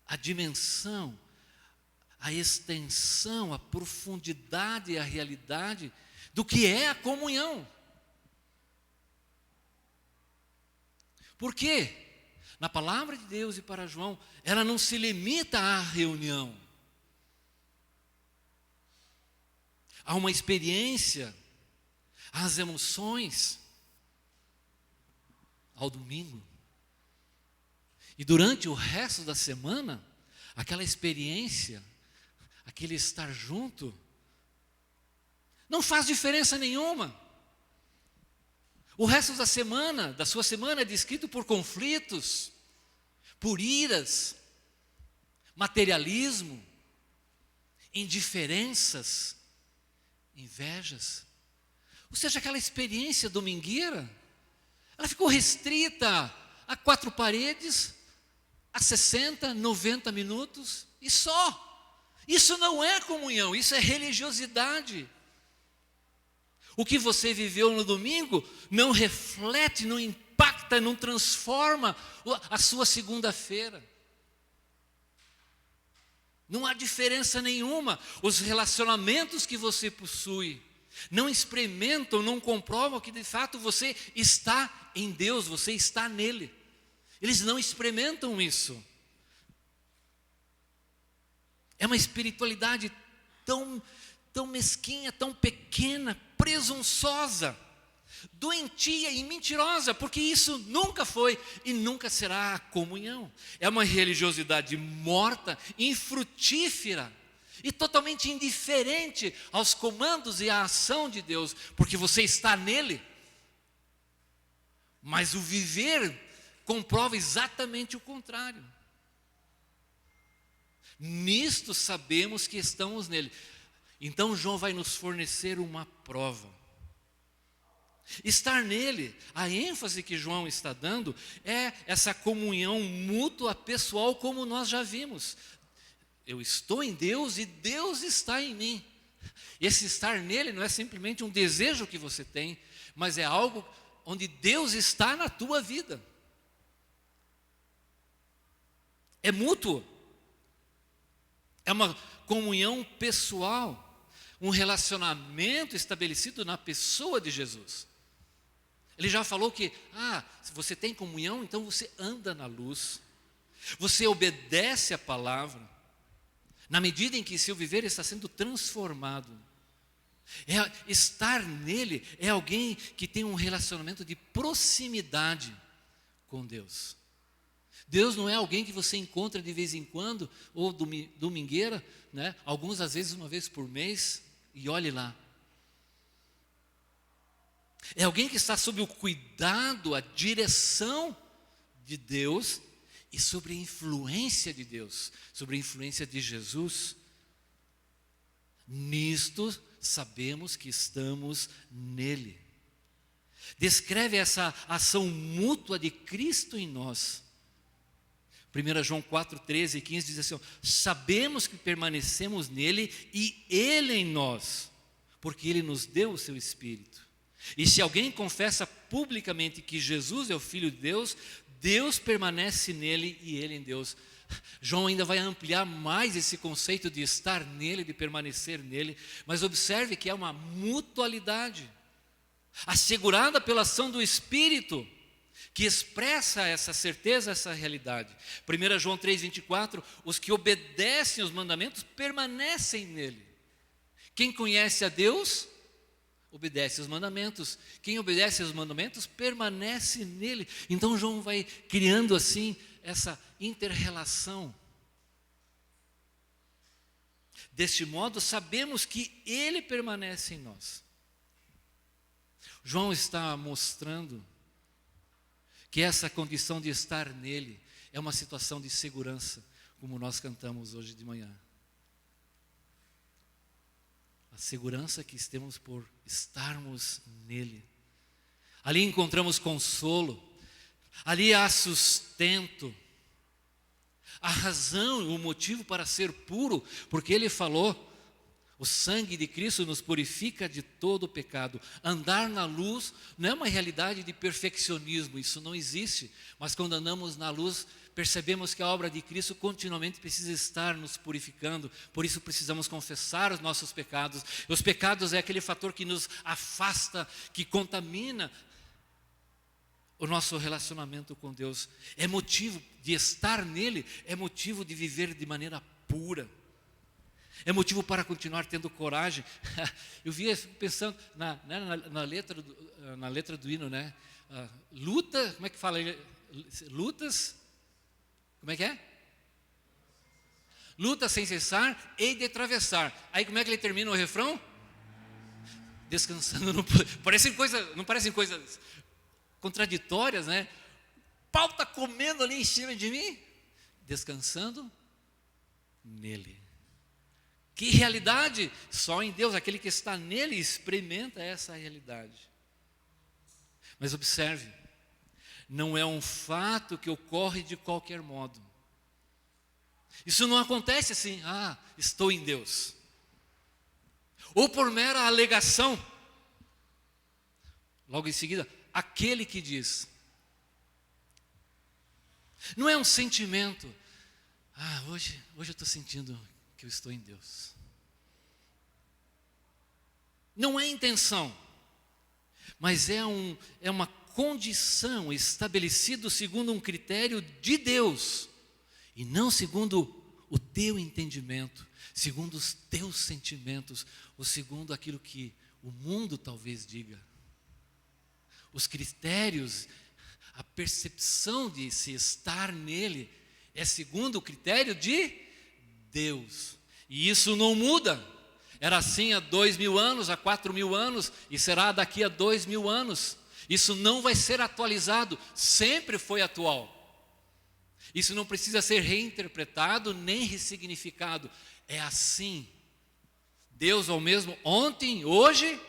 a dimensão, a extensão, a profundidade e a realidade do que é a comunhão. Por quê? Na palavra de Deus e para João, ela não se limita à reunião. Há uma experiência, às emoções, ao domingo. E durante o resto da semana, aquela experiência, aquele estar junto, não faz diferença nenhuma. O resto da semana, da sua semana, é descrito por conflitos, por iras, materialismo, indiferenças, invejas. Ou seja, aquela experiência domingueira, ela ficou restrita a 4 paredes, a 60, 90 minutos e só. Isso não é comunhão, isso é religiosidade. O que você viveu no domingo não reflete, não impacta, não transforma a sua segunda-feira. Não há diferença nenhuma. Os relacionamentos que você possui não experimentam, não comprovam que de fato você está em Deus, você está nele. Eles não experimentam isso. É uma espiritualidade tão mesquinha, tão pequena, presunçosa, doentia e mentirosa, porque isso nunca foi e nunca será a comunhão. É uma religiosidade morta, infrutífera e totalmente indiferente aos comandos e à ação de Deus, porque você está nele. Mas o viver comprova exatamente o contrário. Nisto sabemos que estamos nele. Então João vai nos fornecer uma prova. Estar nele, a ênfase que João está dando é essa comunhão mútua, pessoal, como nós já vimos. Eu estou em Deus e Deus está em mim. Esse estar nele não é simplesmente um desejo que você tem, mas é algo onde Deus está na tua vida. É mútuo. É uma comunhão pessoal. Um relacionamento estabelecido na pessoa de Jesus. Ele já falou que, se você tem comunhão, então você anda na luz. Você obedece a palavra. Na medida em que seu viver está sendo transformado. Estar nele é alguém que tem um relacionamento de proximidade com Deus. Deus não é alguém que você encontra de vez em quando, ou domingueira, né? Alguns às vezes uma vez por mês, e olhe lá. É alguém que está sob o cuidado, a direção de Deus e sobre a influência de Deus, sobre a influência de Jesus. Nisto sabemos que estamos nele. Descreve essa ação mútua de Cristo em nós. 1 João 4, 13 e 15 diz assim: sabemos que permanecemos nele e ele em nós, porque ele nos deu o seu Espírito. E se alguém confessa publicamente que Jesus é o Filho de Deus, Deus permanece nele e ele em Deus. João ainda vai ampliar mais esse conceito de estar nele, de permanecer nele, mas observe que é uma mutualidade, assegurada pela ação do Espírito. que expressa essa certeza, essa realidade. 1 João 3,24, os que obedecem os mandamentos permanecem nele. Quem conhece a Deus, obedece os mandamentos. Quem obedece os mandamentos, permanece nele. Então João vai criando assim essa inter-relação. Deste modo, sabemos que ele permanece em nós. João está mostrando que essa condição de estar nele é uma situação de segurança, como nós cantamos hoje de manhã. A segurança que temos por estarmos nele. Ali encontramos consolo, ali há sustento, a razão, o motivo para ser puro, porque ele falou, o sangue de Cristo nos purifica de todo o pecado. Andar na luz não é uma realidade de perfeccionismo, isso não existe. Mas quando andamos na luz, percebemos que a obra de Cristo continuamente precisa estar nos purificando. Por isso precisamos confessar os nossos pecados. Os pecados é aquele fator que nos afasta, que contamina o nosso relacionamento com Deus. É motivo de estar nele, é motivo de viver de maneira pura. É motivo para continuar tendo coragem. Eu via pensando na letra do hino, né? Luta, como é que fala? Lutas, como é que é? Luta sem cessar, hei de atravessar. Aí como é que ele termina o refrão? Descansando. Não parecem coisas contraditórias, né? O pau está comendo ali em cima de mim. Descansando nele. Que realidade? Só em Deus, aquele que está nele experimenta essa realidade. Mas observe, não é um fato que ocorre de qualquer modo. Isso não acontece assim, estou em Deus. Ou por mera alegação. Logo em seguida, aquele que diz. Não é um sentimento, hoje eu estou sentindo que eu estou em Deus. Não é intenção, mas é uma condição estabelecida segundo um critério de Deus, e não segundo o teu entendimento, segundo os teus sentimentos, ou segundo aquilo que o mundo talvez diga. Os critérios, a percepção de se estar nele, é segundo o critério de Deus. E isso não muda. Era assim há 2000 anos, há 4000 anos, e será daqui a 2000 anos. Isso não vai ser atualizado, sempre foi atual. Isso não precisa ser reinterpretado nem ressignificado. É assim. Deus é o mesmo ontem, hoje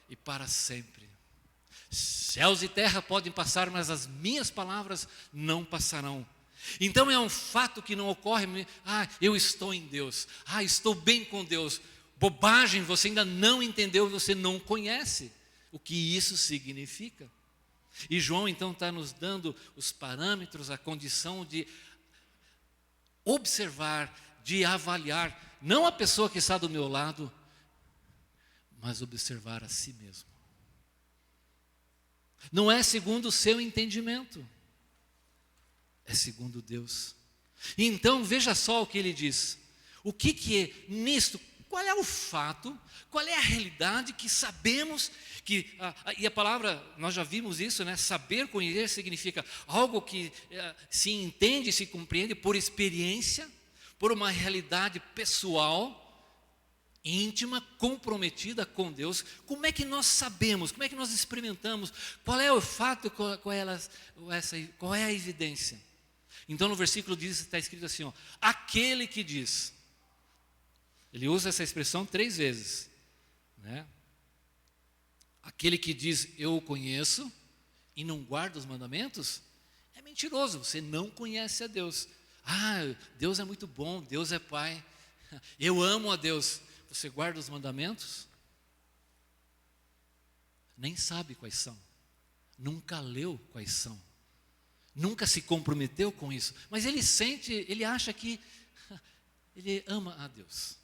e para sempre. Céus e terra podem passar, mas as minhas palavras não passarão. Então é um fato que não ocorre, eu estou em Deus, estou bem com Deus. Bobagem, você ainda não entendeu, você não conhece o que isso significa. E João então está nos dando os parâmetros, a condição de observar, de avaliar, não a pessoa que está do meu lado, mas observar a si mesmo. Não é segundo o seu entendimento, é segundo Deus. E então veja só o que ele diz. O que é nisto? Qual é o fato? Qual é a realidade que sabemos que e a palavra, nós já vimos isso, né? Saber, conhecer significa algo que se entende, se compreende por experiência, por uma realidade pessoal, íntima, comprometida com Deus. Como é que nós sabemos? Como é que nós experimentamos? Qual é o fato? Qual é a evidência? Então no versículo está escrito assim, aquele que diz. Ele usa essa expressão 3 vezes, né? Aquele que diz eu o conheço e não guarda os mandamentos é mentiroso, você não conhece a Deus. Deus é muito bom, Deus é Pai, eu amo a Deus. Você guarda os mandamentos? Nem sabe quais são, nunca leu quais são, nunca se comprometeu com isso, mas ele acha que ele ama a Deus.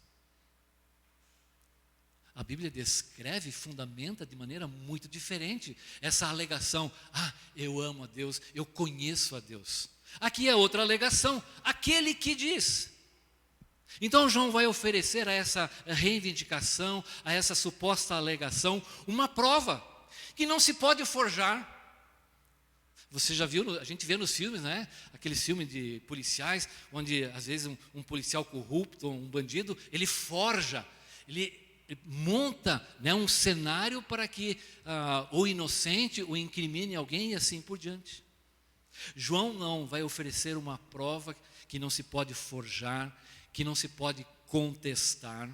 a Bíblia descreve e fundamenta de maneira muito diferente essa alegação: eu amo a Deus, eu conheço a Deus. Aqui é outra alegação: aquele que diz. Então João vai oferecer a essa reivindicação, a essa suposta alegação, uma prova que não se pode forjar. Você já viu, a gente vê nos filmes, né? Aqueles filmes de policiais, onde às vezes um policial corrupto, um bandido, ele forja, ele monta, né, um cenário para que o inocente o incrimine alguém e assim por diante. João não vai oferecer uma prova que não se pode forjar, que não se pode contestar.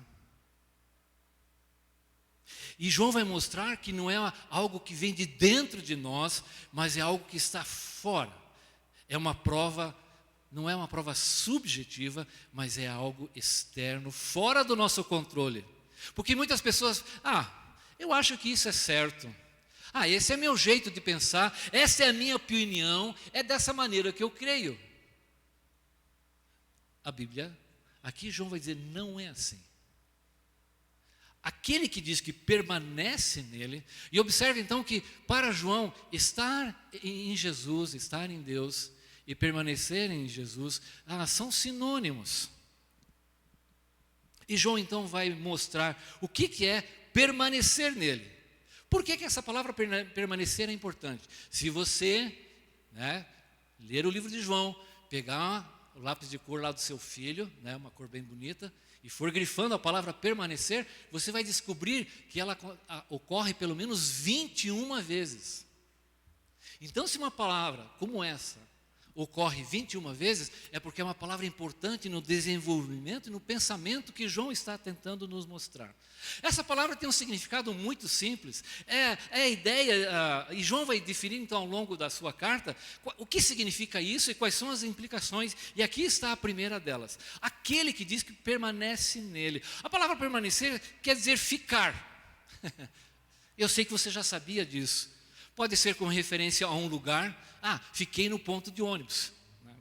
E João vai mostrar que não é algo que vem de dentro de nós, mas é algo que está fora. É uma prova, não é uma prova subjetiva, mas é algo externo, fora do nosso controle. Porque muitas pessoas, eu acho que isso é certo. Esse é meu jeito de pensar, essa é a minha opinião, é dessa maneira que eu creio. A Bíblia, aqui João vai dizer, não é assim. Aquele que diz que permanece nele, e observe então que para João, estar em Jesus, estar em Deus e permanecer em Jesus, são sinônimos. E João então vai mostrar o que é permanecer nele. Por que essa palavra permanecer é importante? Se você, ler o livro de João, pegar o lápis de cor lá do seu filho, uma cor bem bonita, e for grifando a palavra permanecer, você vai descobrir que ela ocorre pelo menos 21 vezes. Então, se uma palavra como essa ocorre 21 vezes, é porque é uma palavra importante no desenvolvimento e no pensamento que João está tentando nos mostrar. Essa palavra tem um significado muito simples, é a ideia, e João vai definir então ao longo da sua carta, o que significa isso e quais são as implicações, e aqui está a primeira delas: aquele que diz que permanece nele. A palavra permanecer quer dizer ficar. Eu sei que você já sabia disso. Pode ser com referência a um lugar. Fiquei no ponto de ônibus.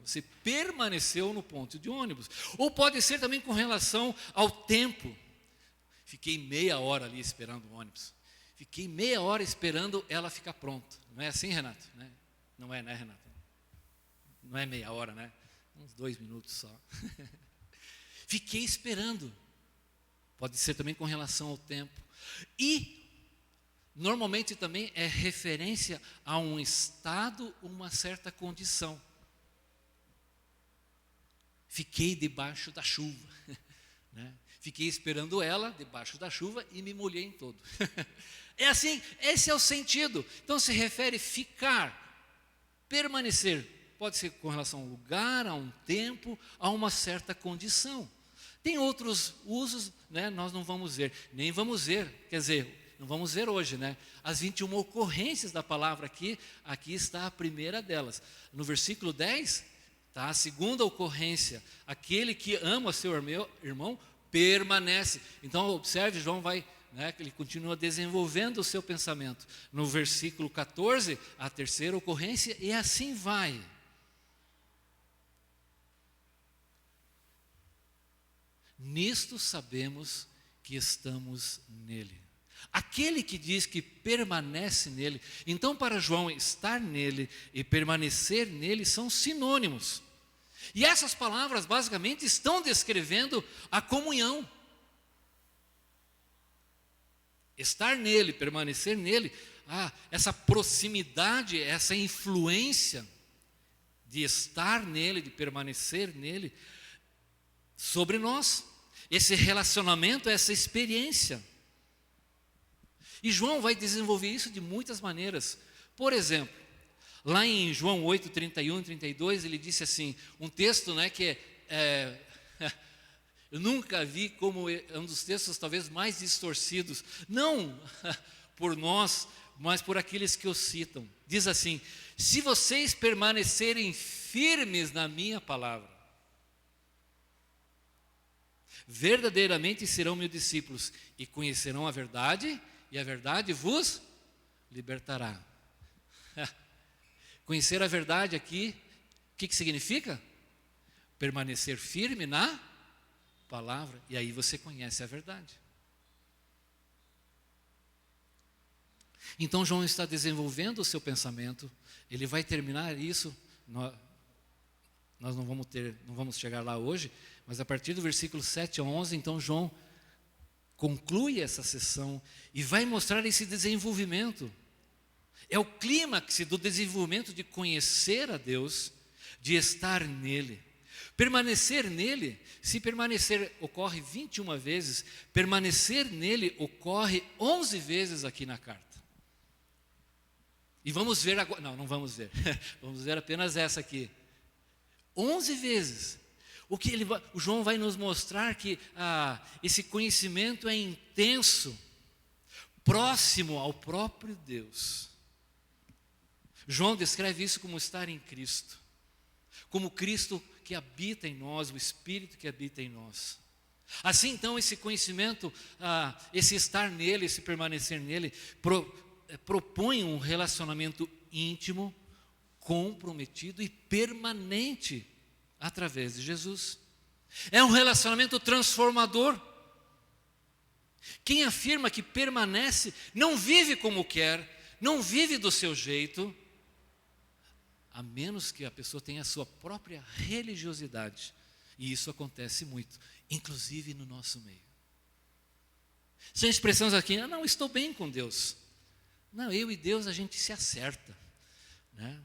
Você permaneceu no ponto de ônibus. Ou pode ser também com relação ao tempo. Fiquei meia hora ali esperando o ônibus. Fiquei meia hora esperando ela ficar pronta. Não é assim, Renato? Não é, né, Renato? Não é meia hora, né? Uns 2 minutos só. Fiquei esperando. Pode ser também com relação ao tempo. E normalmente também é referência a um estado, uma certa condição. Fiquei debaixo da chuva. Fiquei esperando ela debaixo da chuva e me molhei em todo. É assim, esse é o sentido. Então se refere ficar, permanecer. Pode ser com relação a um lugar, a um tempo, a uma certa condição. Tem outros usos, nós não vamos ver, nem vamos ver, quer dizer, não vamos ver hoje, as 21 ocorrências da palavra aqui está a primeira delas. No versículo 10, está a segunda ocorrência: aquele que ama seu irmão permanece. Então observe, João vai, que ele continua desenvolvendo o seu pensamento. No versículo 14, a terceira ocorrência, e assim vai. Nisto sabemos que estamos nele. Aquele que diz que permanece nele. Então, para João, estar nele e permanecer nele são sinônimos. E essas palavras basicamente estão descrevendo a comunhão. Estar nele, permanecer nele, essa proximidade, essa influência de estar nele, de permanecer nele, sobre nós. Esse relacionamento, essa experiência. E João vai desenvolver isso de muitas maneiras. Por exemplo, lá em João 8, 31 e 32, ele disse assim, um texto que eu nunca vi como é um dos textos talvez mais distorcidos, não por nós, mas por aqueles que o citam. Diz assim: se vocês permanecerem firmes na minha palavra, verdadeiramente serão meus discípulos e conhecerão a verdade, e a verdade vos libertará. Conhecer a verdade aqui, o que significa? Permanecer firme na palavra, e aí você conhece a verdade. Então João está desenvolvendo o seu pensamento, ele vai terminar isso, nós não vamos chegar lá hoje, mas a partir do versículo 7 a 11, então João conclui essa sessão e vai mostrar esse desenvolvimento. É o clímax do desenvolvimento de conhecer a Deus, de estar nele. Permanecer nele, se permanecer ocorre 21 vezes, permanecer nele ocorre 11 vezes aqui na carta. E vamos ver agora, não vamos ver, vamos ver apenas essa aqui. 11 vezes. O João vai nos mostrar que esse conhecimento é intenso, próximo ao próprio Deus. João descreve isso como estar em Cristo, como Cristo que habita em nós, o Espírito que habita em nós. Assim então esse conhecimento, esse estar nele, esse permanecer nele, propõe um relacionamento íntimo, comprometido e permanente através de Jesus. É um relacionamento transformador. Quem afirma que permanece, não vive como quer, não vive do seu jeito, a menos que a pessoa tenha a sua própria religiosidade. E isso acontece muito, inclusive no nosso meio. São expressões aqui, não, estou bem com Deus. Não, eu e Deus a gente se acerta, né?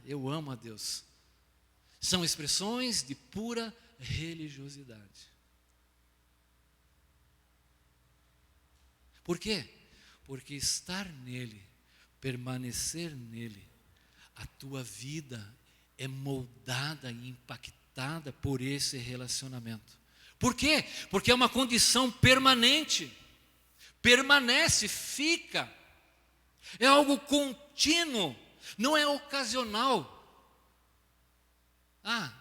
Eu amo a Deus. São expressões de pura religiosidade. Por quê? Porque estar nele, permanecer nele, a tua vida é moldada e impactada por esse relacionamento. Por quê? Porque é uma condição permanente. Permanece, fica. É algo contínuo, não é ocasional.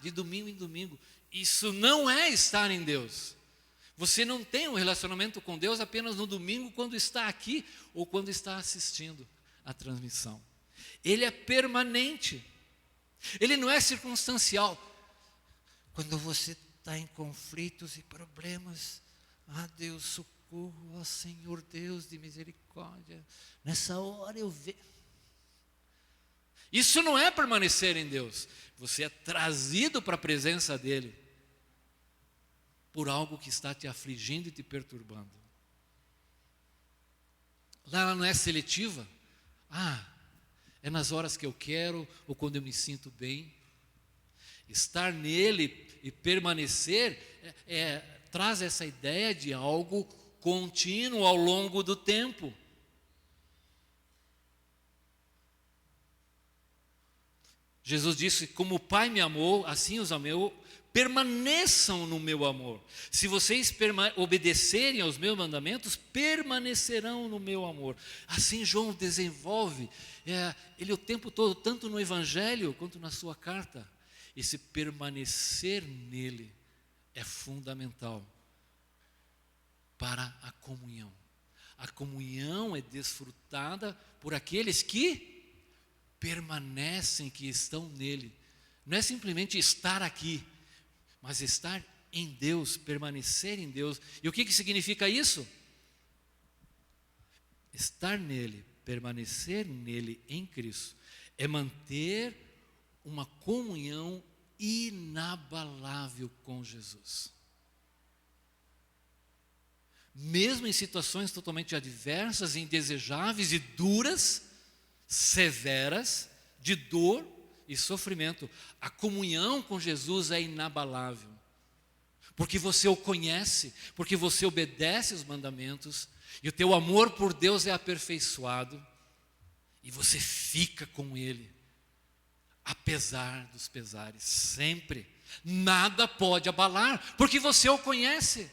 De domingo em domingo. Isso não é estar em Deus. Você não tem um relacionamento com Deus apenas no domingo, quando está aqui ou quando está assistindo a transmissão. Ele é permanente. Ele não é circunstancial. Quando você está em conflitos e problemas, Deus, socorro, Senhor Deus de misericórdia, nessa hora eu vejo. Isso não é permanecer em Deus. Você é trazido para a presença dEle por algo que está te afligindo e te perturbando. Lá ela não é seletiva. É nas horas que eu quero ou quando eu me sinto bem. Estar nele e permanecer traz essa ideia de algo contínuo ao longo do tempo. Jesus disse, como o Pai me amou, assim os amei, permaneçam no meu amor. Se vocês obedecerem aos meus mandamentos, permanecerão no meu amor. Assim João desenvolve, ele o tempo todo, tanto no Evangelho quanto na sua carta, esse permanecer nele é fundamental para a comunhão. A comunhão é desfrutada por aqueles que permanecem, que estão nele. Não é simplesmente estar aqui, mas estar em Deus, permanecer em Deus. E o que significa isso? Estar nele, permanecer nele em Cristo, é manter uma comunhão inabalável com Jesus. Mesmo em situações totalmente adversas, indesejáveis e duras, severas, de dor e sofrimento, a comunhão com Jesus é inabalável, porque você o conhece, porque você obedece os mandamentos, e o teu amor por Deus é aperfeiçoado, e você fica com Ele, apesar dos pesares, sempre. Nada pode abalar, porque você o conhece.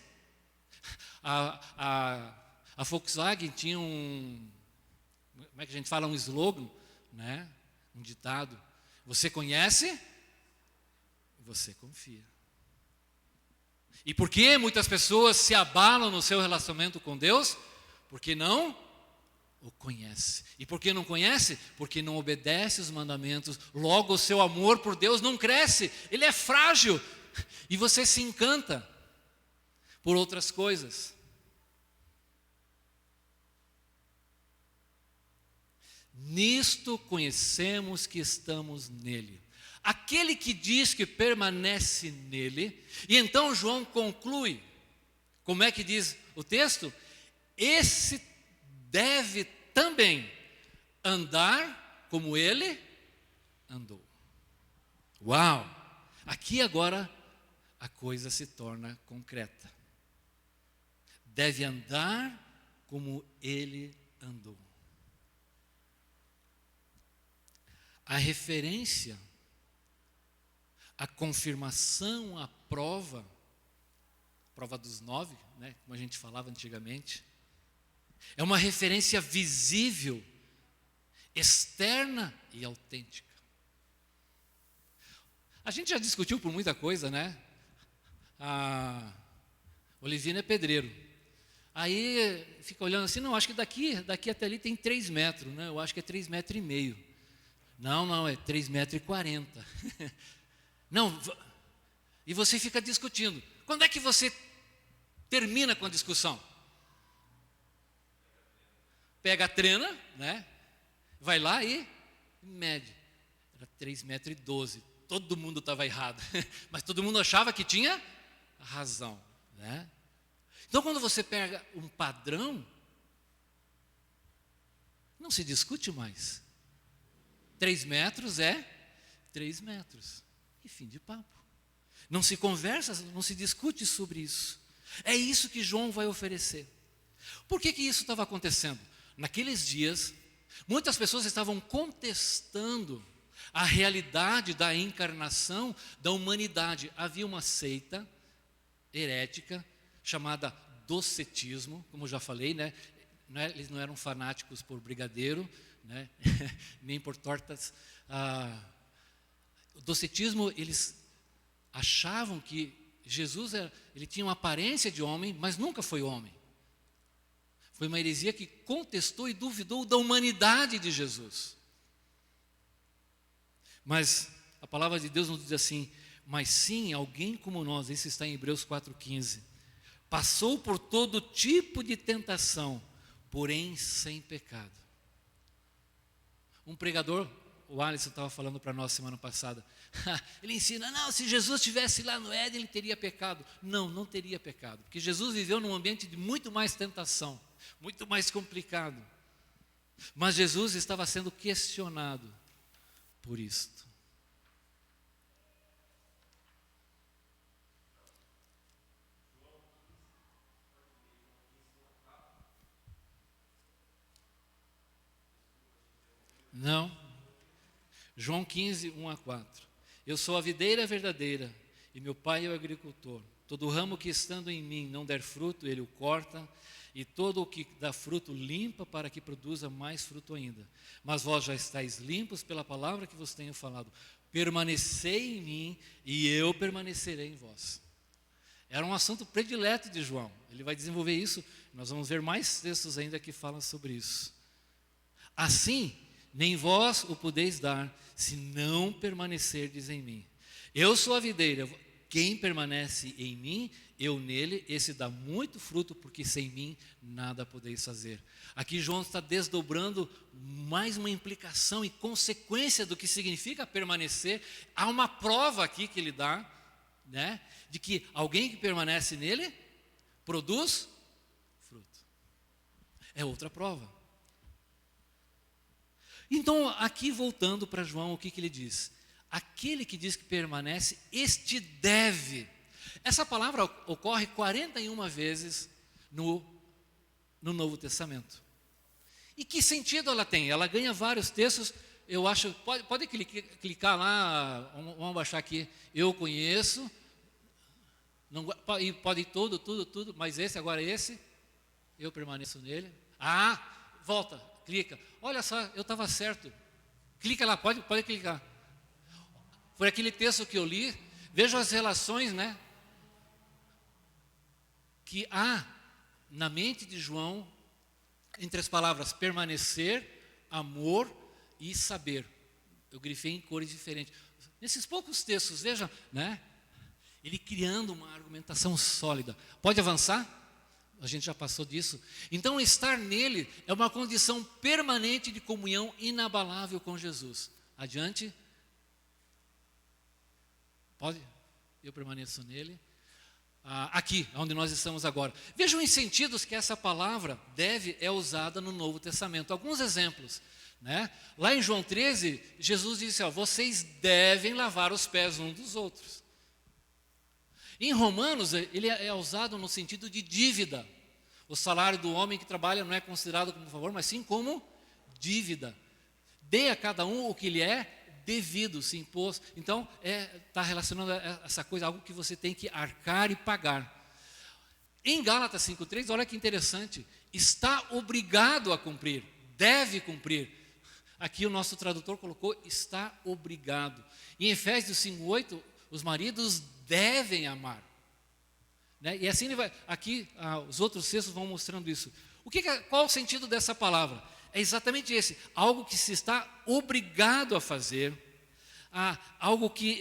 A Volkswagen tinha como é que a gente fala, um slogan, né? Um ditado: você conhece, você confia. E por que muitas pessoas se abalam no seu relacionamento com Deus? Porque não o conhece. E por que não conhece? Porque não obedece os mandamentos. Logo o seu amor por Deus não cresce, ele é frágil. E você se encanta por outras coisas. Nisto conhecemos que estamos nele. Aquele que diz que permanece nele, e então João conclui, como é que diz o texto? Esse deve também andar como ele andou. Uau! Aqui agora a coisa se torna concreta. Deve andar como ele andou. A referência, a confirmação, a prova dos 9, né, como a gente falava antigamente, é uma referência visível, externa e autêntica. A gente já discutiu por muita coisa, né? A Olivina é pedreiro. Aí fica olhando assim, não, acho que daqui até ali tem 3 metros, né? Eu acho que é 3,5 metros. Não, é 3,40 metros. Não, e você fica discutindo. Quando é que você termina com a discussão? Pega a trena, né? Vai lá e mede. Era 3,12 metros. Todo mundo estava errado, mas todo mundo achava que tinha razão, né? Então, quando você pega um padrão, não se discute mais. 3 metros é 3 metros. E fim de papo. Não se conversa, não se discute sobre isso. É isso que João vai oferecer. Por que isso estava acontecendo? Naqueles dias, muitas pessoas estavam contestando a realidade da encarnação da humanidade. Havia uma seita herética chamada docetismo, como eu já falei, né? Eles não eram fanáticos por brigadeiro, né? Nem por tortas. O docetismo, eles achavam que Jesus ele tinha uma aparência de homem, mas nunca foi homem. Foi uma heresia que contestou e duvidou da humanidade de Jesus. Mas a palavra de Deus nos diz assim, mas sim, alguém como nós, isso está em Hebreus 4,15, passou por todo tipo de tentação, porém sem pecado. Um pregador, o Alisson estava falando para nós semana passada, ele ensina, não, se Jesus estivesse lá no Éden, ele teria pecado. Não, não teria pecado, porque Jesus viveu num ambiente de muito mais tentação, muito mais complicado. Mas Jesus estava sendo questionado por isto. Não. João 15, 1-4. Eu sou a videira verdadeira e meu pai é o agricultor. Todo ramo que estando em mim não der fruto, ele o corta, e todo o que dá fruto limpa para que produza mais fruto ainda. Mas vós já estáis limpos pela palavra que vos tenho falado. Permanecei em mim e eu permanecerei em vós. Era um assunto predileto de João. Ele vai desenvolver isso. Nós vamos ver mais textos ainda que falam sobre isso. Assim, nem vós o podeis dar, se não permanecerdes em mim. Eu sou a videira, quem permanece em mim, eu nele, esse dá muito fruto, porque sem mim nada podeis fazer. Aqui João está desdobrando mais uma implicação e consequência do que significa permanecer. Há uma prova aqui que ele dá, né, de que alguém que permanece nele, produz fruto. É outra prova. Então, aqui voltando para João, o que ele diz? Aquele que diz que permanece, este deve. Essa palavra ocorre 41 vezes no Novo Testamento. E que sentido ela tem? Ela ganha vários textos, eu acho, pode clicar lá, vamos baixar aqui, eu conheço, não, pode ir tudo, mas agora esse, eu permaneço nele. Volta, clica, olha só, eu estava certo, clica lá, pode clicar. Por aquele texto que eu li, vejo as relações, né, que há na mente de João entre as palavras permanecer, amor e saber. Eu grifei em cores diferentes. Nesses poucos textos, veja, né, ele criando uma argumentação sólida. Pode avançar? A gente já passou disso. Então, estar nele é uma condição permanente de comunhão inabalável com Jesus. Adiante. Pode? Eu permaneço nele. Aqui, onde nós estamos agora. Vejam os sentidos que essa palavra deve é usada no Novo Testamento. Alguns exemplos. Né? Lá em João 13, Jesus disse, vocês devem lavar os pés uns dos outros. Em Romanos, ele é usado no sentido de dívida. O salário do homem que trabalha não é considerado como favor, mas sim como dívida. Dê a cada um o que lhe é devido, se impôs. Então, está relacionando a essa coisa, algo que você tem que arcar e pagar. Em Gálatas 5,3, olha que interessante, está obrigado a cumprir, deve cumprir. Aqui o nosso tradutor colocou, está obrigado. Em Efésios 5,8, os maridos devem amar. Né? E assim ele vai, aqui os outros textos vão mostrando isso. Qual o sentido dessa palavra? É exatamente esse, algo que se está obrigado a fazer, algo que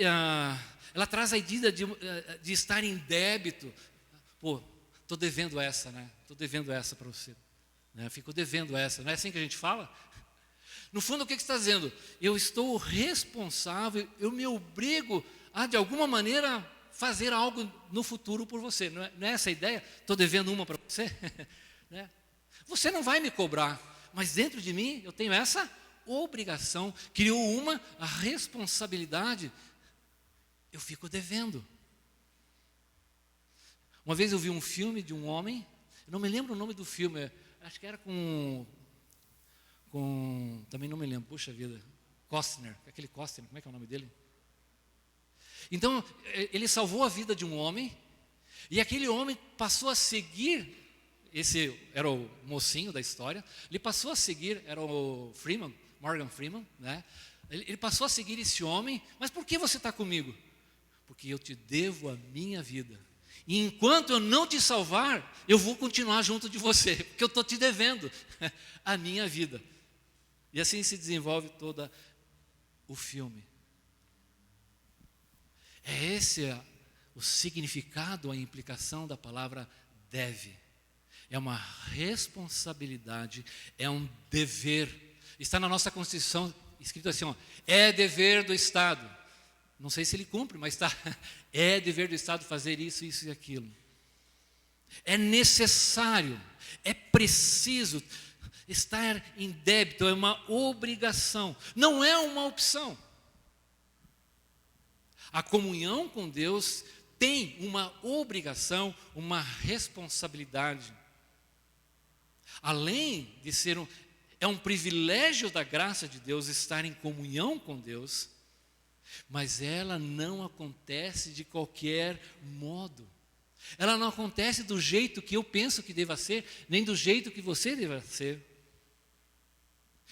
ela traz a ideia de estar em débito. Pô, estou devendo essa, né? Estou devendo essa para você. Né? Fico devendo essa, não é assim que a gente fala? No fundo, o que está dizendo? Eu estou responsável, eu me obrigo a, de alguma maneira, fazer algo no futuro por você. Não é essa a ideia? Estou devendo uma para você? Né? Você não vai me cobrar, mas dentro de mim eu tenho essa obrigação. Criou a responsabilidade. Eu fico devendo. Uma vez eu vi um filme de um homem, eu não me lembro o nome do filme, acho que era com também não me lembro, puxa vida, Costner, aquele Costner, como é que é o nome dele? Então, ele salvou a vida de um homem, e aquele homem passou a seguir, esse era o mocinho da história, ele passou a seguir, era o Morgan Freeman, né? Ele passou a seguir esse homem, mas por que você está comigo? Porque eu te devo a minha vida. E enquanto eu não te salvar, eu vou continuar junto de você, porque eu estou te devendo a minha vida. E assim se desenvolve todo o filme. É esse o significado, a implicação da palavra deve. É uma responsabilidade, é um dever. Está na nossa Constituição escrito assim, é dever do Estado. Não sei se ele cumpre, mas está. É dever do Estado fazer isso, isso e aquilo. É necessário, é preciso. Estar em débito é uma obrigação, não é uma opção. A comunhão com Deus tem uma obrigação, uma responsabilidade. Além de ser é um privilégio da graça de Deus estar em comunhão com Deus, mas ela não acontece de qualquer modo. Ela não acontece do jeito que eu penso que deva ser, nem do jeito que você deva ser.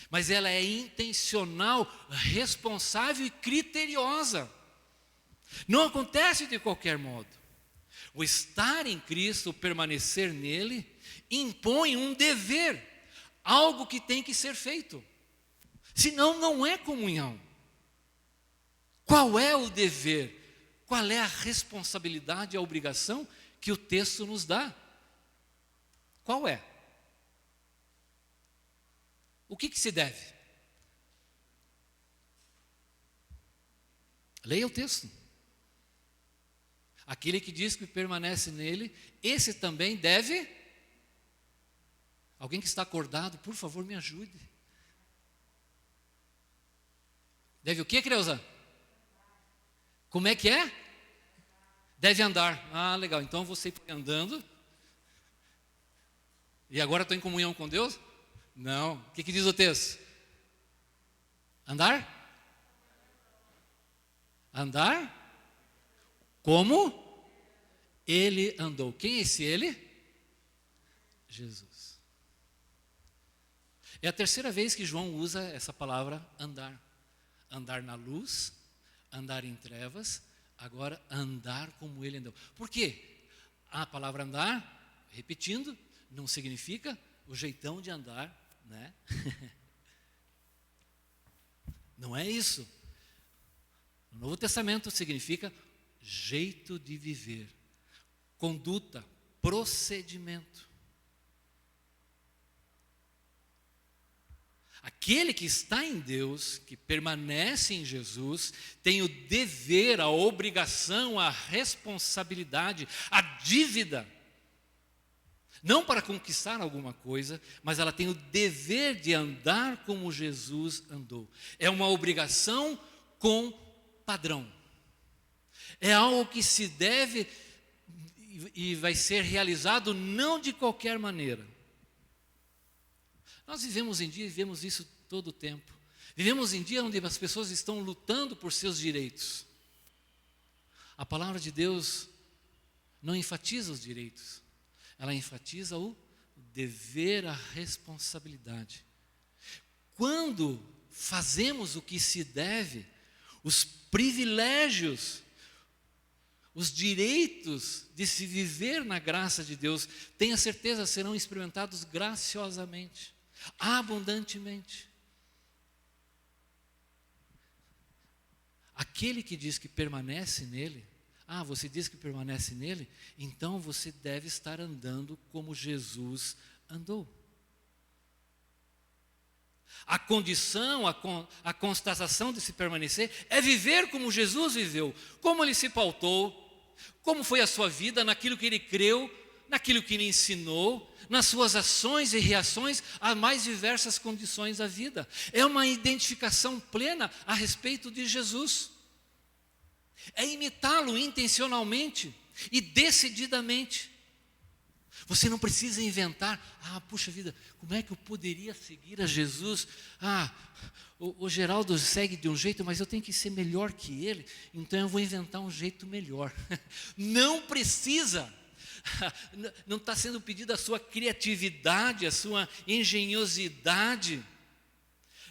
Mas ela é intencional, responsável e criteriosa. Não acontece de qualquer modo. O estar em Cristo, o permanecer nele, impõe um dever, algo que tem que ser feito. Senão não é comunhão. Qual é o dever? Qual é a responsabilidade e a obrigação que o texto nos dá? Qual é? O que se deve? Leia o texto. Aquele que diz que permanece nele, esse também deve. Alguém que está acordado, por favor, me ajude. Deve o quê, Creuza? Como é que é? Deve andar. Ah, legal. Então você andando. E agora estou em comunhão com Deus? Não. O que diz o texto? Andar? Andar? Como ele andou. Quem é esse ele? Jesus. É a terceira vez que João usa essa palavra andar. Andar na luz, andar em trevas, agora andar como ele andou. Por quê? A palavra andar, repetindo, não significa o jeitão de andar, né? Não é isso. No Novo Testamento significa jeito de viver, conduta, procedimento. Aquele que está em Deus, que permanece em Jesus, tem o dever, a obrigação, a responsabilidade, a dívida, não para conquistar alguma coisa, mas ela tem o dever de andar como Jesus andou. É uma obrigação com padrão. É algo que se deve e vai ser realizado não de qualquer maneira. Nós vivemos em dia e vemos isso todo o tempo. Vivemos em dia onde as pessoas estão lutando por seus direitos. A palavra de Deus não enfatiza os direitos. Ela enfatiza o dever, a responsabilidade. Quando fazemos o que se deve, os privilégios, os direitos de se viver na graça de Deus, tenha certeza, serão experimentados graciosamente, abundantemente. Aquele que diz que permanece nele, você diz que permanece nele, então você deve estar andando como Jesus andou. A condição, a constatação de se permanecer é viver como Jesus viveu, como ele se pautou, como foi a sua vida, naquilo que ele creu, naquilo que ele ensinou, nas suas ações e reações às mais diversas condições da vida. É uma identificação plena a respeito de Jesus. É imitá-lo intencionalmente e decididamente. Você não precisa inventar, puxa vida, como é que eu poderia seguir a Jesus? O Geraldo segue de um jeito, mas eu tenho que ser melhor que ele, então eu vou inventar um jeito melhor. Não precisa. Não está sendo pedida a sua criatividade, a sua engenhosidade.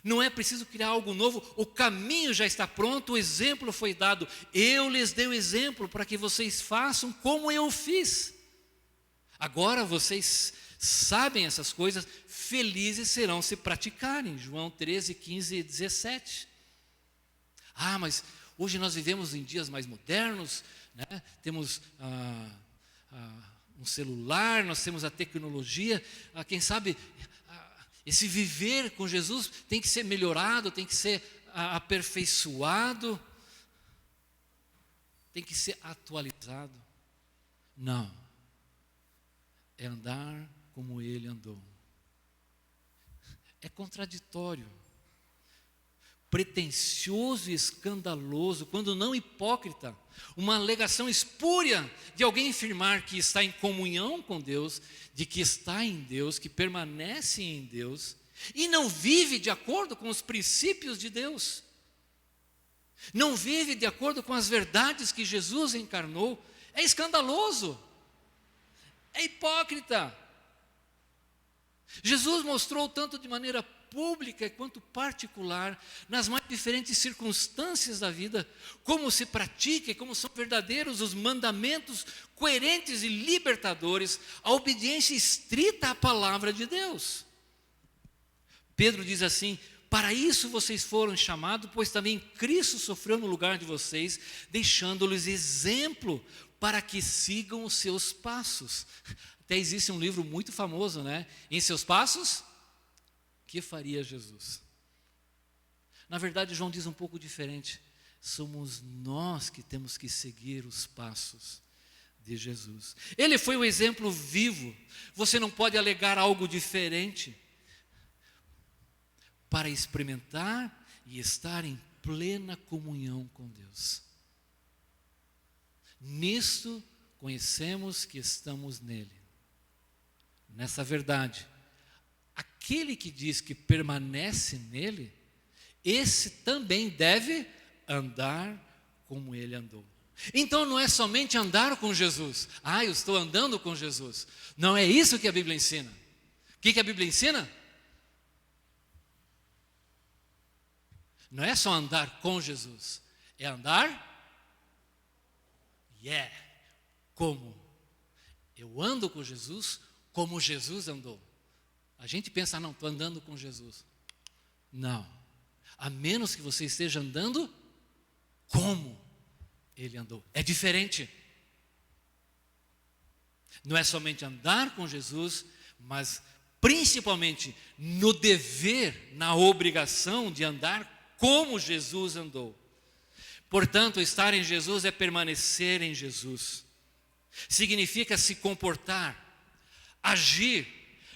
Não é preciso criar algo novo, o caminho já está pronto, o exemplo foi dado. Eu lhes dei o exemplo para que vocês façam como eu fiz. Agora vocês sabem essas coisas, felizes serão se praticarem. João 13, 15 e 17. Mas hoje nós vivemos em dias mais modernos, né? Temos um celular, nós temos a tecnologia, quem sabe esse viver com Jesus tem que ser melhorado, tem que ser aperfeiçoado, tem que ser atualizado. Não. É andar como ele andou. É contraditório, pretensioso e escandaloso, quando não hipócrita, uma alegação espúria de alguém afirmar que está em comunhão com Deus, de que está em Deus, que permanece em Deus, e não vive de acordo com os princípios de Deus, não vive de acordo com as verdades que Jesus encarnou. É escandaloso, é hipócrita. Jesus mostrou tanto de maneira pública quanto particular, nas mais diferentes circunstâncias da vida, como se pratica e como são verdadeiros os mandamentos coerentes e libertadores, a obediência estrita à palavra de Deus. Pedro diz assim: para isso vocês foram chamados, pois também Cristo sofreu no lugar de vocês, deixando-lhes exemplo para que sigam os seus passos. Até existe um livro muito famoso, né? Em seus passos, que faria Jesus? Na verdade, João diz um pouco diferente. Somos nós que temos que seguir os passos de Jesus. Ele foi o exemplo vivo. Você não pode alegar algo diferente para experimentar e estar em plena comunhão com Deus. Nisto conhecemos que estamos nele. Nessa verdade, aquele que diz que permanece nele, esse também deve andar como ele andou. Então não é somente andar com Jesus. Eu estou andando com Jesus. Não é isso que a Bíblia ensina. O que a Bíblia ensina? Não é só andar com Jesus, é andar como eu ando com Jesus, como Jesus andou. A gente pensa, não, estou andando com Jesus. Não, a menos que você esteja andando como ele andou. É diferente. Não é somente andar com Jesus, mas principalmente no dever, na obrigação de andar como Jesus andou. Portanto, estar em Jesus é permanecer em Jesus. Significa se comportar, agir,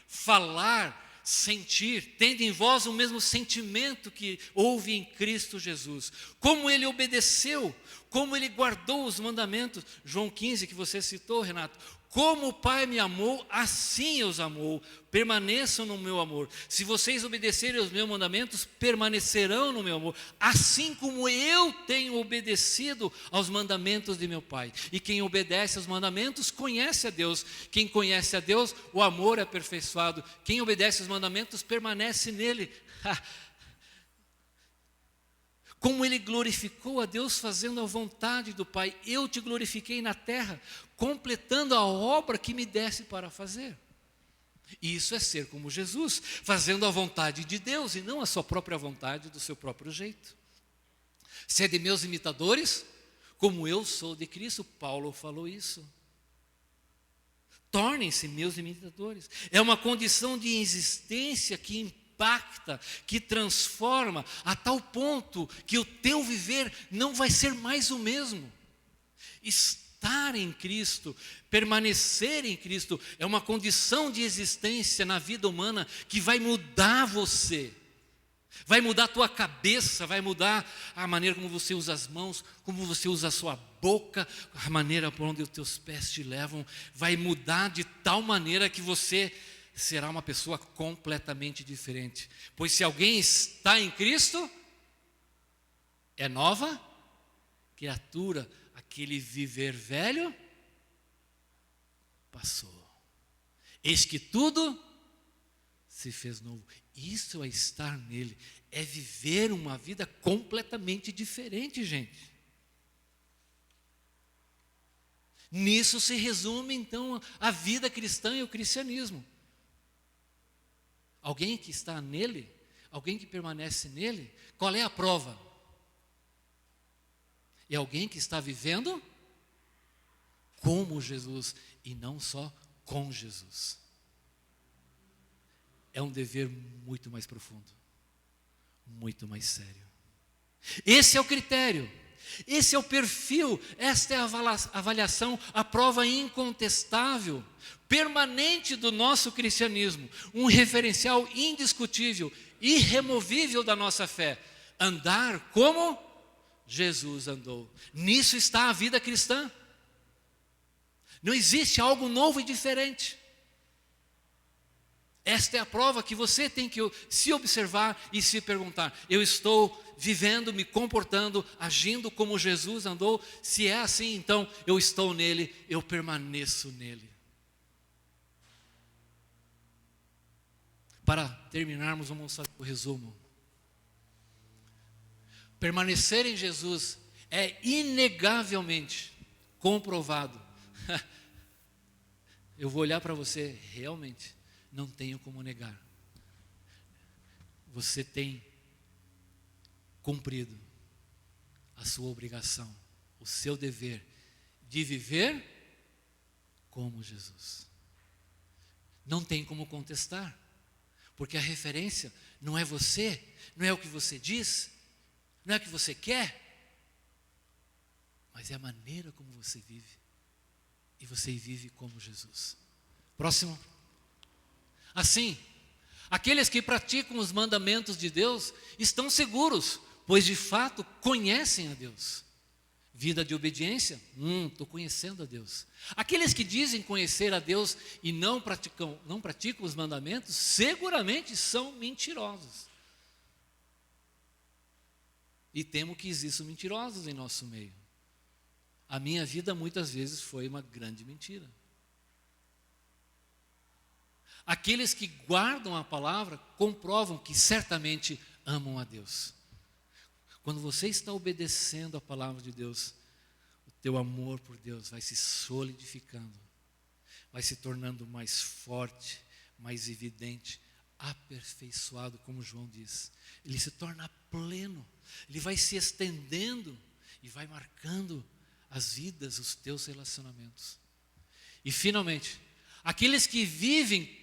falar, sentir, tendo em vós o mesmo sentimento que houve em Cristo Jesus. Como ele obedeceu, como ele guardou os mandamentos. João 15, que você citou, Renato. Como o Pai me amou, assim eu os amou. Permaneçam no meu amor. Se vocês obedecerem aos meus mandamentos, permanecerão no meu amor. Assim como eu tenho obedecido aos mandamentos de meu Pai. E quem obedece aos mandamentos, conhece a Deus. Quem conhece a Deus, o amor é aperfeiçoado. Quem obedece aos mandamentos, permanece nele. Como ele glorificou a Deus fazendo a vontade do Pai. Eu te glorifiquei na terra, completando a obra que me desse para fazer. Isso é ser como Jesus, fazendo a vontade de Deus e não a sua própria vontade do seu próprio jeito. Sede meus imitadores, como eu sou de Cristo. Paulo falou isso. Tornem-se meus imitadores. É uma condição de existência que impacta, que transforma a tal ponto que o teu viver não vai ser mais o mesmo. Estar em Cristo, permanecer em Cristo, é uma condição de existência na vida humana que vai mudar você. Vai mudar a tua cabeça, vai mudar a maneira como você usa as mãos, como você usa a sua boca, a maneira por onde os teus pés te levam, vai mudar de tal maneira que você será uma pessoa completamente diferente. Pois se alguém está em Cristo, é nova criatura. Aquele viver velho passou. Eis que tudo se fez novo. Isso é estar nele, é viver uma vida completamente diferente, gente. Nisso se resume então a vida cristã e o cristianismo. Alguém que está nele, alguém que permanece nele, qual é a prova? É alguém que está vivendo como Jesus e não só com Jesus. É um dever muito mais profundo, muito mais sério. Esse é o critério, esse é o perfil, esta é a avaliação, a prova incontestável, permanente do nosso cristianismo, um referencial indiscutível, irremovível da nossa fé. Andar como Jesus andou. Nisso está a vida cristã. Não existe algo novo e diferente. Esta é a prova que você tem que se observar e se perguntar: eu estou vivendo, me comportando, agindo como Jesus andou? Se é assim, então eu estou nele, eu permaneço nele. Para terminarmos, vamos fazer o resumo. Permanecer em Jesus é inegavelmente comprovado. Eu vou olhar para você, realmente, não tenho como negar. Você tem cumprido a sua obrigação, o seu dever de viver como Jesus. Não tem como contestar, porque a referência não é você, não é o que você diz, não é o que você quer, mas é a maneira como você vive. E você vive como Jesus. Próximo. Assim, aqueles que praticam os mandamentos de Deus estão seguros, pois de fato conhecem a Deus. Vida de obediência? Estou conhecendo a Deus. Aqueles que dizem conhecer a Deus e não praticam os mandamentos, seguramente são mentirosos. E temo que existam mentirosos em nosso meio. A minha vida muitas vezes foi uma grande mentira. Aqueles que guardam a palavra comprovam que certamente amam a Deus. Quando você está obedecendo a palavra de Deus, o teu amor por Deus vai se solidificando, vai se tornando mais forte, mais evidente, aperfeiçoado, como João diz. Ele se torna pleno, ele vai se estendendo e vai marcando as vidas, os teus relacionamentos. E finalmente, aqueles que vivem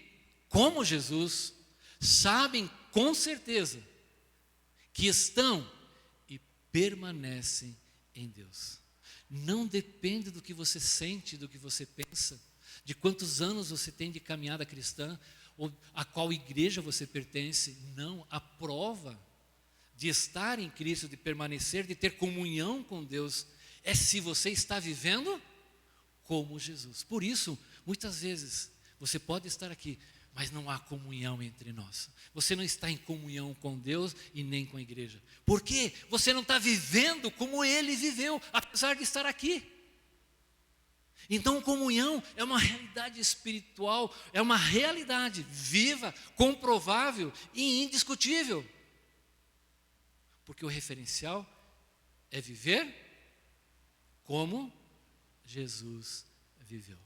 como Jesus, sabem com certeza que estão e permanecem em Deus. Não depende do que você sente, do que você pensa, de quantos anos você tem de caminhada cristã, ou a qual igreja você pertence. Não, a prova de estar em Cristo, de permanecer, de ter comunhão com Deus, é se você está vivendo como Jesus. Por isso, muitas vezes, você pode estar aqui, mas não há comunhão entre nós. Você não está em comunhão com Deus e nem com a igreja. Por quê? Você não está vivendo como Ele viveu, apesar de estar aqui. Então, comunhão é uma realidade espiritual, é uma realidade viva, comprovável e indiscutível. Porque o referencial é viver como Jesus viveu.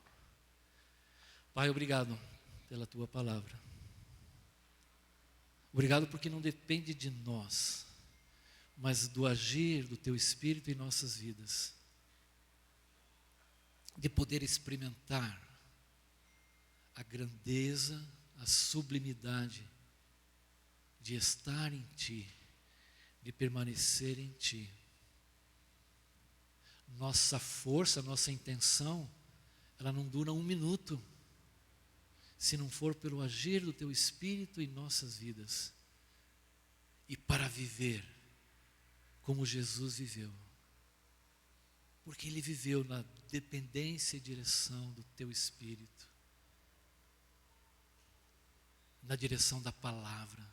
Pai, obrigado pela Tua palavra. Obrigado porque não depende de nós, mas do agir do Teu Espírito em nossas vidas. De poder experimentar a grandeza, a sublimidade de estar em Ti, de permanecer em Ti. Nossa força, nossa intenção, ela não dura um minuto, se não for pelo agir do Teu Espírito em nossas vidas. E para viver como Jesus viveu. Porque Ele viveu na dependência e direção do Teu Espírito. Na direção da palavra.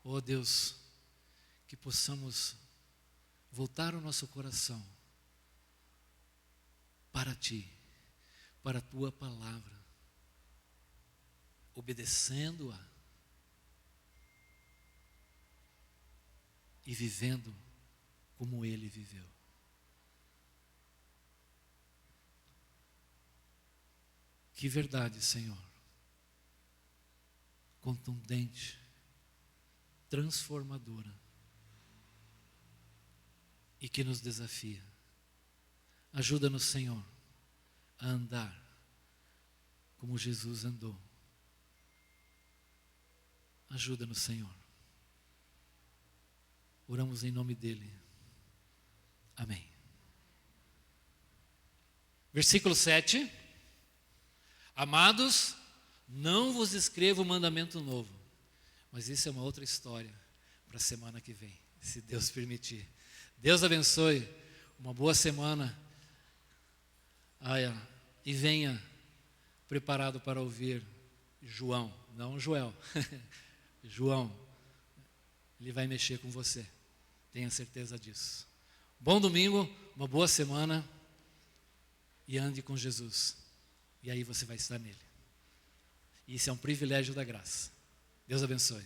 Oh Deus, que possamos voltar o nosso coração para Ti, para a Tua palavra, obedecendo-a e vivendo como Ele viveu. Que verdade, Senhor, contundente, transformadora e que nos desafia. Ajuda-nos, Senhor, a andar como Jesus andou. Ajuda-nos, Senhor. Oramos em nome dEle. Amém. Versículo 7. Amados, não vos escrevo mandamento novo, mas isso é uma outra história para a semana que vem, se Deus permitir. Deus abençoe, uma boa semana. E venha preparado para ouvir João, não Joel. João, ele vai mexer com você, tenha certeza disso. Bom domingo, uma boa semana e ande com Jesus. E aí você vai estar nele. Isso é um privilégio da graça. Deus abençoe.